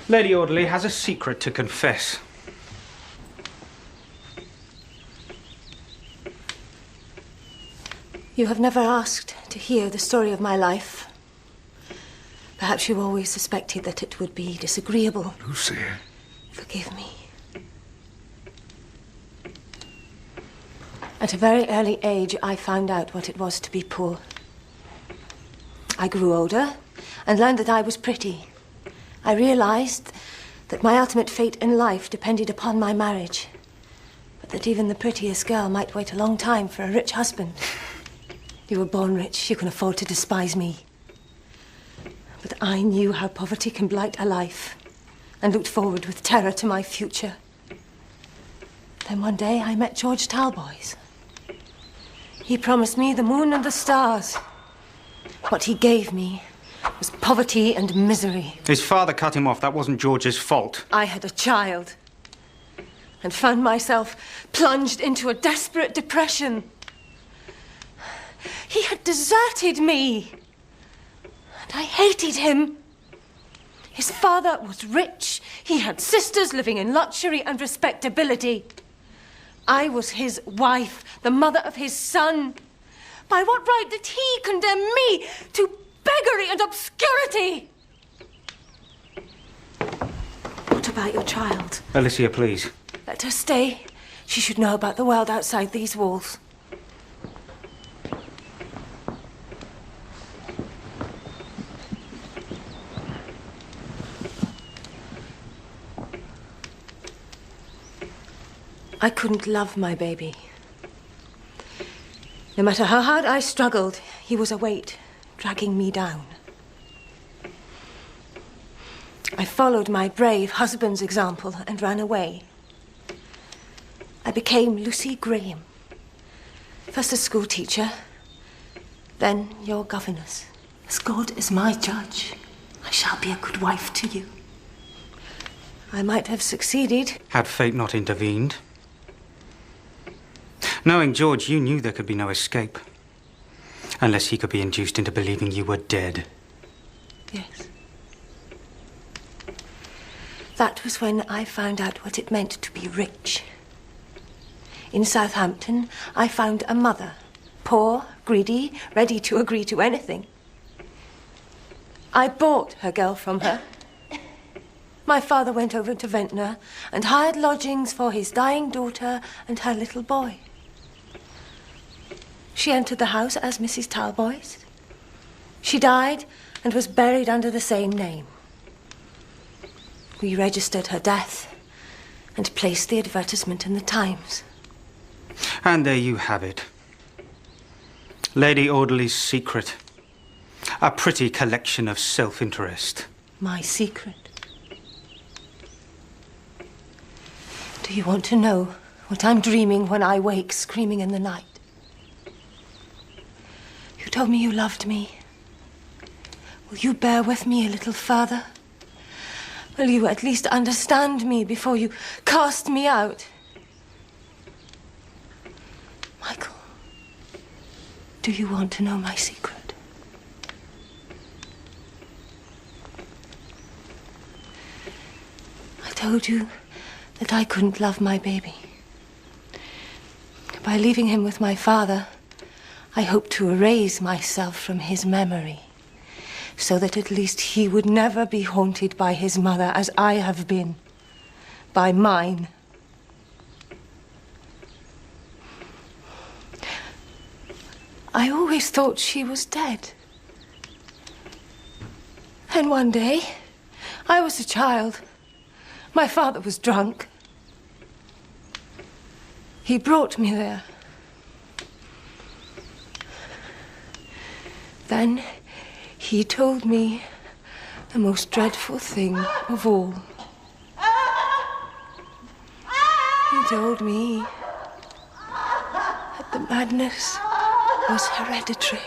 Lady Audley has a secret to confess. You have never asked to hear the story of my life. Perhaps you always suspected that it would be disagreeable. Lucy. Forgive me. At a very early age, I found out what it was to be poor. I grew older and learned that I was pretty. I realized that my ultimate fate in life depended upon my marriage, but that even the prettiest girl might wait a long time for a rich husband. You were born rich, you can afford to despise me. But I knew how poverty can blight a life and looked forward with terror to my future. Then one day I met George Talboys. He promised me the moon and the stars. What he gave me was poverty and misery. His father cut him off. That wasn't George's fault. I had a child and found myself plunged into a desperate depression. He had deserted me, and I hated him. His father was rich. He had sisters living in luxury and respectability. I was his wife, the mother of his son. By what right did he condemn me to beggary and obscurity? What about your child? Alicia, please. Let her stay. She should know about the world outside these walls. I couldn't love my baby. No matter how hard I struggled, he was a weight, dragging me down. I followed my brave husband's example and ran away. I became Lucy Graham. First a school teacher, then your governess. As God is my judge, I shall be a good wife to you. I might have succeeded. Had fate not intervened. Knowing George, you knew there could be no escape. Unless he could be induced into believing you were dead. Yes. That was when I found out what it meant to be rich. In Southampton, I found a mother. Poor, greedy, ready to agree to anything. I bought her girl from her. My father went over to Ventnor and hired lodgings for his dying daughter and her little boy. She entered the house as Mrs. Talboys. She died and was buried under the same name. We registered her death and placed the advertisement in the Times. And there you have it. Lady Audley's secret. A pretty collection of self-interest. My secret. Do you want to know what I'm dreaming when I wake screaming in the night? You told me you loved me. Will you bear with me a little further? Will you at least understand me before you cast me out? Michael, do you want to know my secret? I told you that I couldn't love my baby. By leaving him with my father, I hoped to erase myself from his memory, so that at least he would never be haunted by his mother as I have been by mine. I always thought she was dead. And one day, I was a child. My father was drunk. He brought me there. Then he told me the most dreadful thing of all. He told me that the madness was hereditary.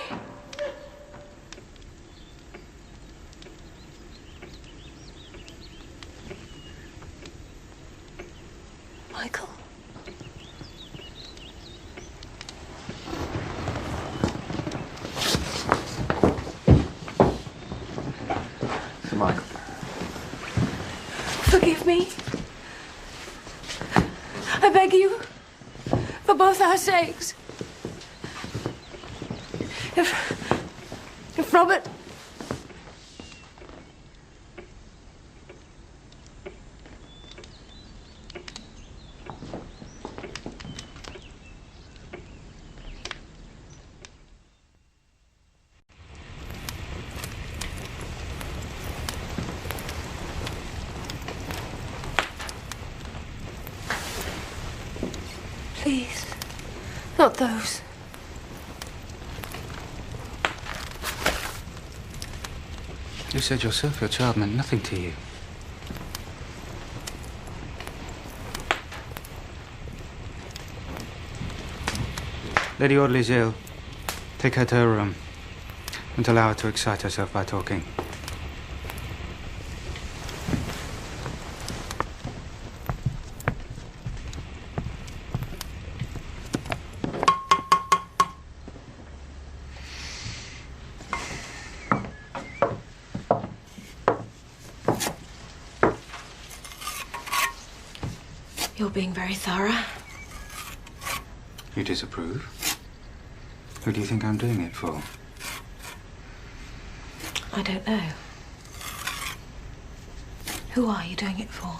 Michael. Sir Michael. Forgive me. I beg you, for both our sakes. If Robert... Please, not those. You said yourself your child meant nothing to you. Lady Audley's ill. Take her to her room and allow her to excite herself by talking. You're being very thorough. You disapprove? Who do you think I'm doing it for? I don't know. Who are you doing it for?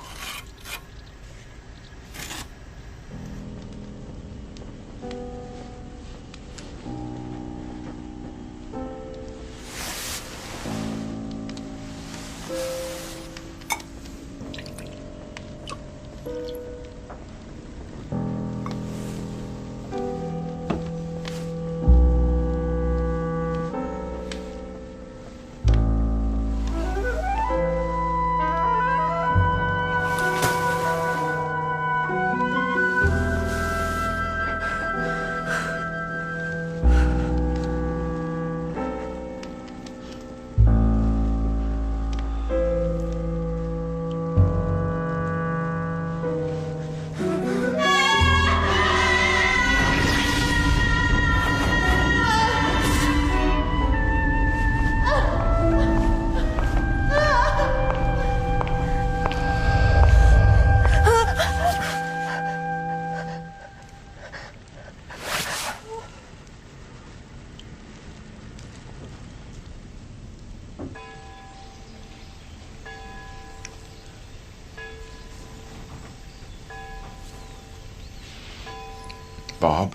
Bob,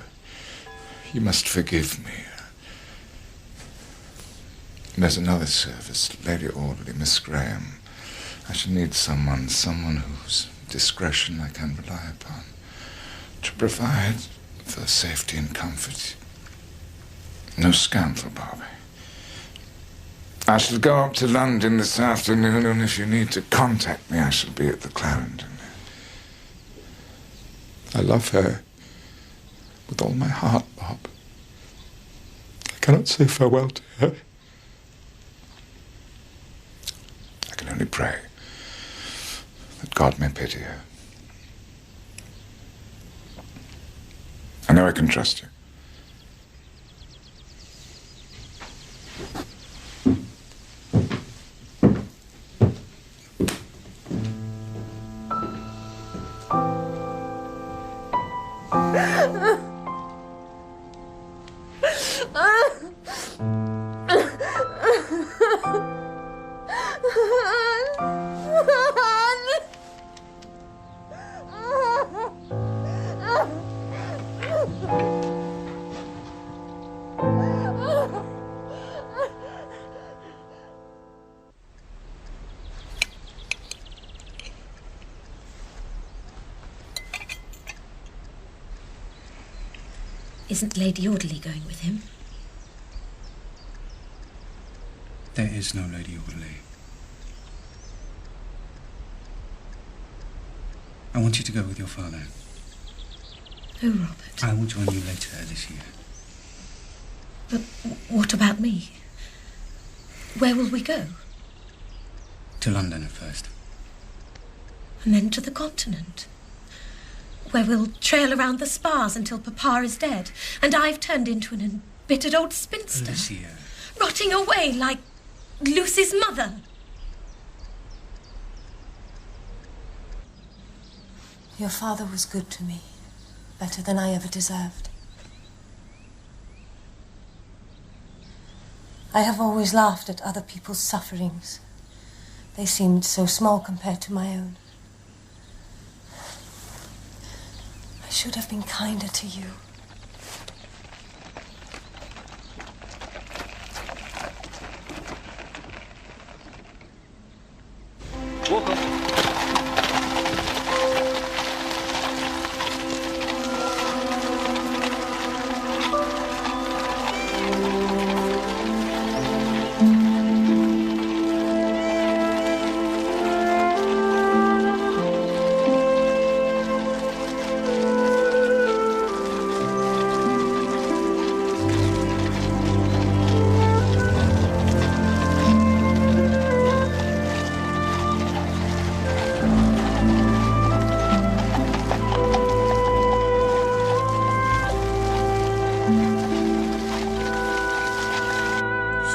you must forgive me. There's another service, Lady Audley, Miss Graham. I shall need someone whose discretion I can rely upon to provide for safety and comfort. No scandal, Bob. I shall go up to London this afternoon, and if you need to contact me, I shall be at the Clarendon. I love her with all my heart, Bob. I cannot say farewell to her. I can only pray that God may pity her. I know I can trust you. Isn't Lady Audley going with him? There is no Lady Audley. I want you to go with your father. Oh, Robert. I will join you later this year. But what about me? Where will we go? To London at first. And then to the continent? Where we'll trail around the spas until Papa is dead, and I've turned into an embittered old spinster. Alicia. Rotting away like Lucy's mother. Your father was good to me, better than I ever deserved. I have always laughed at other people's sufferings. They seemed so small compared to my own. I should have been kinder to you. Walk on.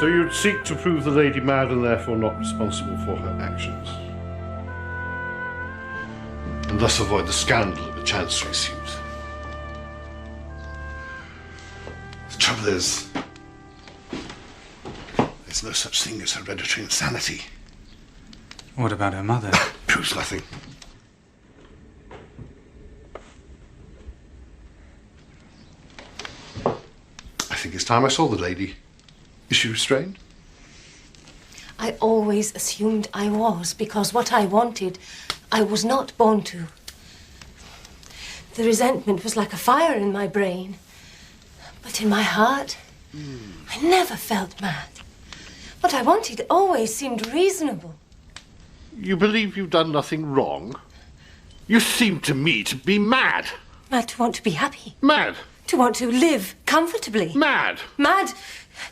So you'd seek to prove the lady mad and therefore not responsible for her actions. And thus avoid the scandal of a chancery suit. The trouble is, there's no such thing as hereditary insanity. What about her mother? Proves nothing. I think it's time I saw the lady. Is she restrained? I always assumed I was, because what I wanted, I was not born to. The resentment was like a fire in my brain. But in my heart, I never felt mad. What I wanted always seemed reasonable. You believe you've done nothing wrong? You seem to me to be mad. Mad to want to be happy. Mad. To want to live comfortably. Mad. Mad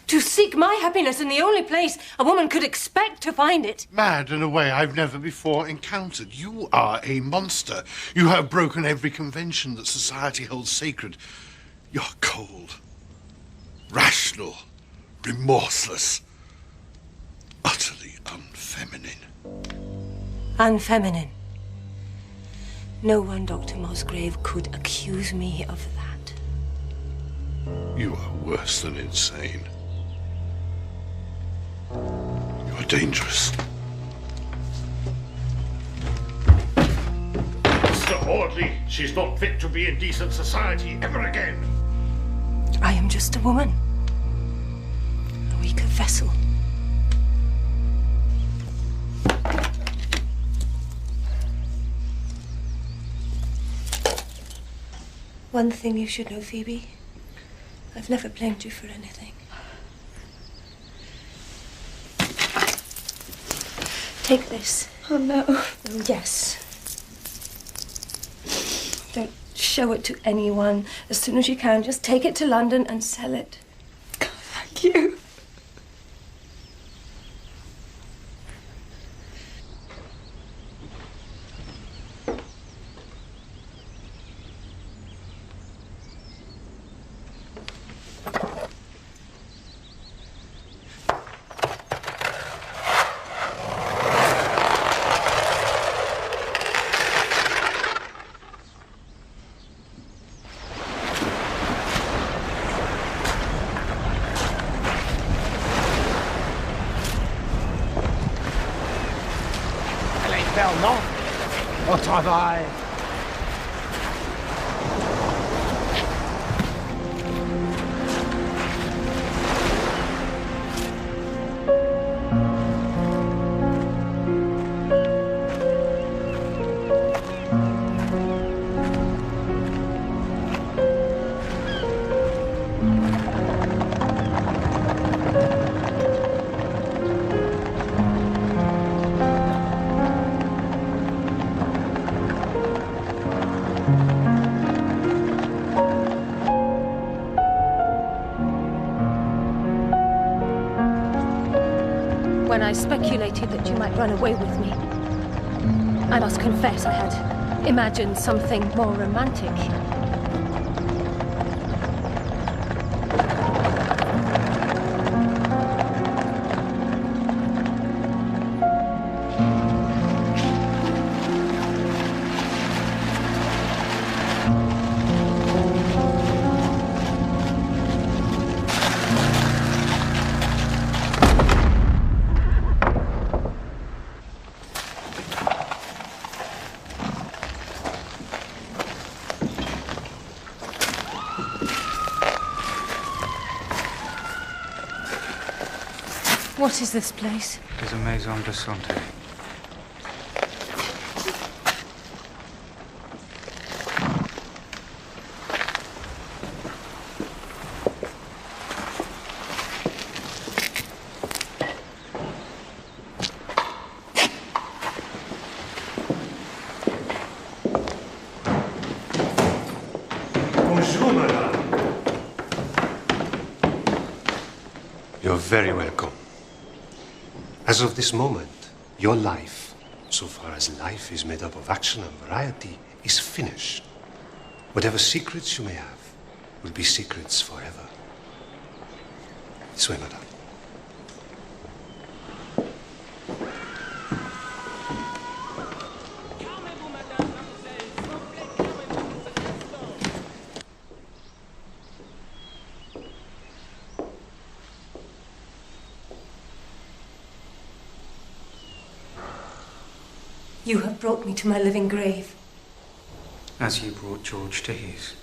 to seek my happiness in the only place a woman could expect to find it. Mad in a way I've never before encountered. You are a monster. You have broken every convention that society holds sacred. You're cold, rational, remorseless, utterly unfeminine. Unfeminine. No one, Dr. Musgrave, could accuse me of that. You are worse than insane. You are dangerous. Mr. Audley, she's not fit to be in decent society ever again. I am just a woman. A weaker vessel. One thing you should know, Phoebe. I've never blamed you for anything. Take this. Oh, no. Oh, yes. Don't show it to anyone. As soon as you can, just take it to London and sell it. Thank you. What have I? When I speculated that you might run away with me, I must confess I had imagined something more romantic. What is this place? It is a maison de santé. Bonjour, madame. You're very welcome. As of this moment, your life, so far as life is made up of action and variety, is finished. Whatever secrets you may have will be secrets forever. This way, madame. You have brought me to my living grave. As you brought George to his.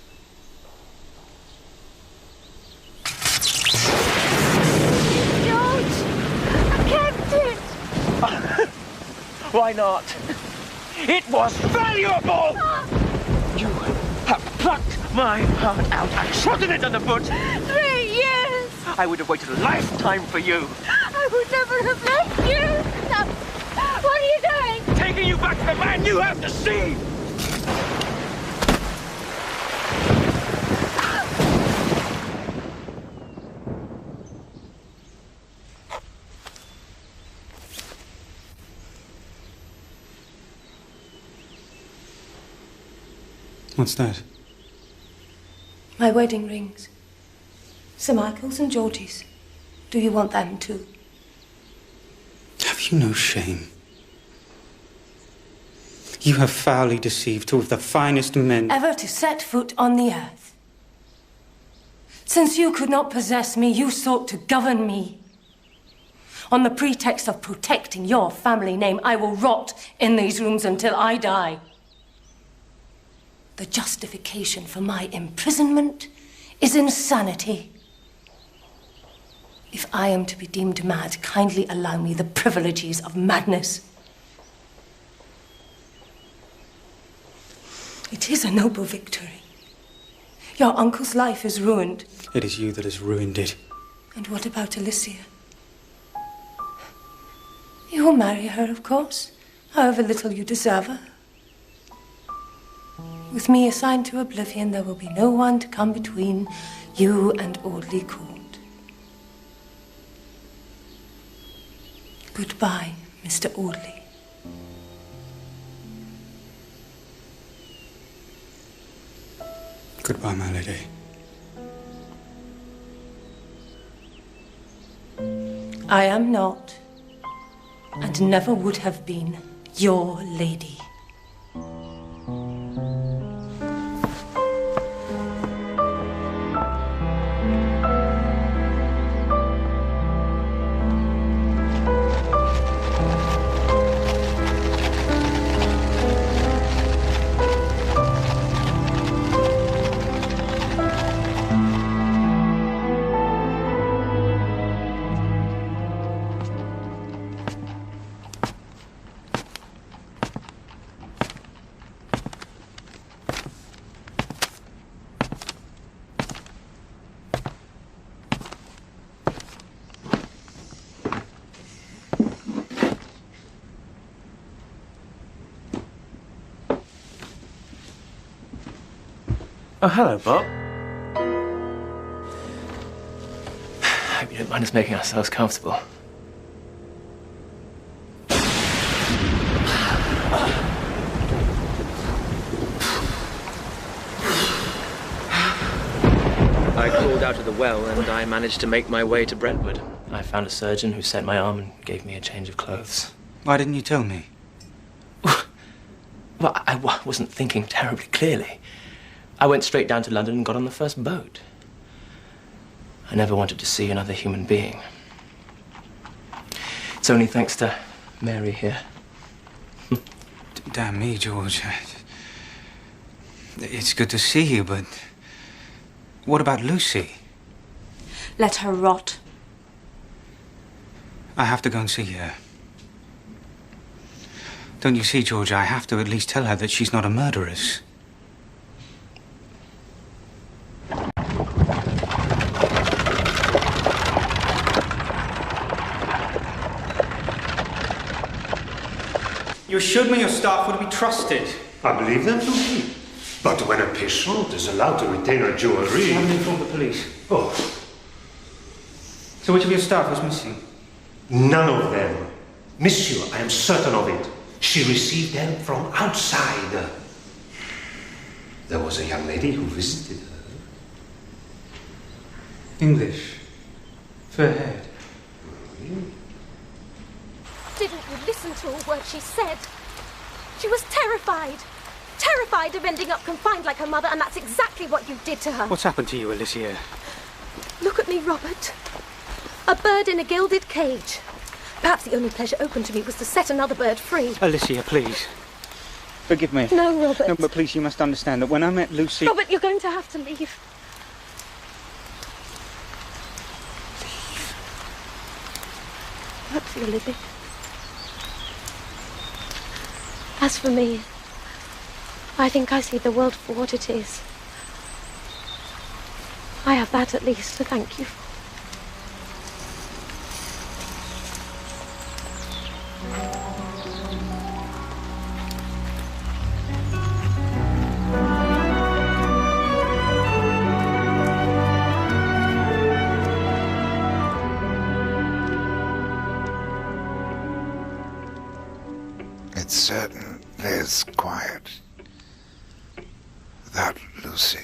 George! I kept it! Why not? It was valuable! You have plucked my heart out and trodden it underfoot. 3 years! I would have waited a lifetime for you. I would never have left you! No. What are you doing? Taking you back to the man you have deceived! What's that? My wedding rings. Sir Michael's and George's. Do you want them too? Have you no shame? You have foully deceived two of the finest men ever to set foot on the earth. Since you could not possess me, you sought to govern me. On the pretext of protecting your family name, I will rot in these rooms until I die. The justification for my imprisonment is insanity. If I am to be deemed mad, kindly allow me the privileges of madness. It is a noble victory. Your uncle's life is ruined. It is you that has ruined it. And what about Alicia? You will marry her, of course, however little you deserve her. With me assigned to oblivion, there will be no one to come between you and Audley Court. Goodbye, Mr. Audley. Goodbye, my lady. I am not, and never would have been, your lady. Oh, hello, Bob. Hope you don't mind us making ourselves comfortable. I crawled out of the well and I managed to make my way to Brentwood. I found a surgeon who set my arm and gave me a change of clothes. Why didn't you tell me? Well, I wasn't thinking terribly clearly. I went straight down to London and got on the first boat. I never wanted to see another human being. It's only thanks to Mary here. Damn me, George. It's good to see you, but what about Lucy? Let her rot. I have to go and see her. Don't you see, George, I have to at least tell her that she's not a murderess. You assured me your staff would be trusted. I believe them to be. But when a patient is allowed to retain her jewelry... I haven't informed the police. Oh. So which of your staff was missing? None of them. Monsieur, I am certain of it. She received them from outside. There was a young lady who visited her. English. Fair haired. Didn't you listen to a word she said? She was terrified. Terrified of ending up confined like her mother, and that's exactly what you did to her. What's happened to you, Alicia? Look at me, Robert. A bird in a gilded cage. Perhaps the only pleasure open to me was to set another bird free. Alicia, please. Forgive me. No, Robert. No, but please, you must understand that when I met Lucy... Robert, you're going to have to leave. Perhaps you're living. As for me, I think I see the world for what it is. I have that at least to thank you for. It's certain there's quiet without Lucy.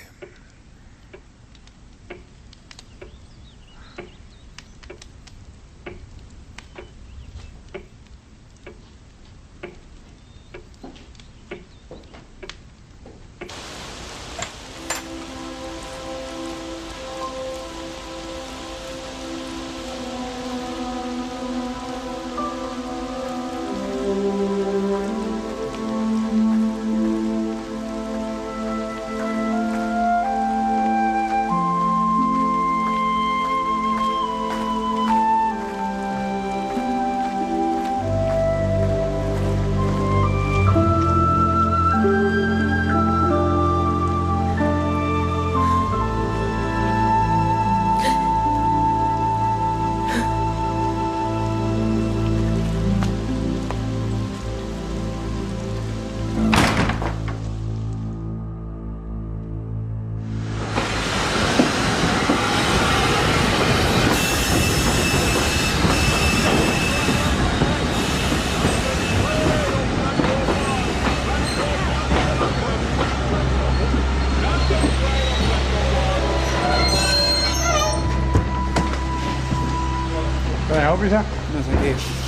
Can I help you, sir? No, thank you.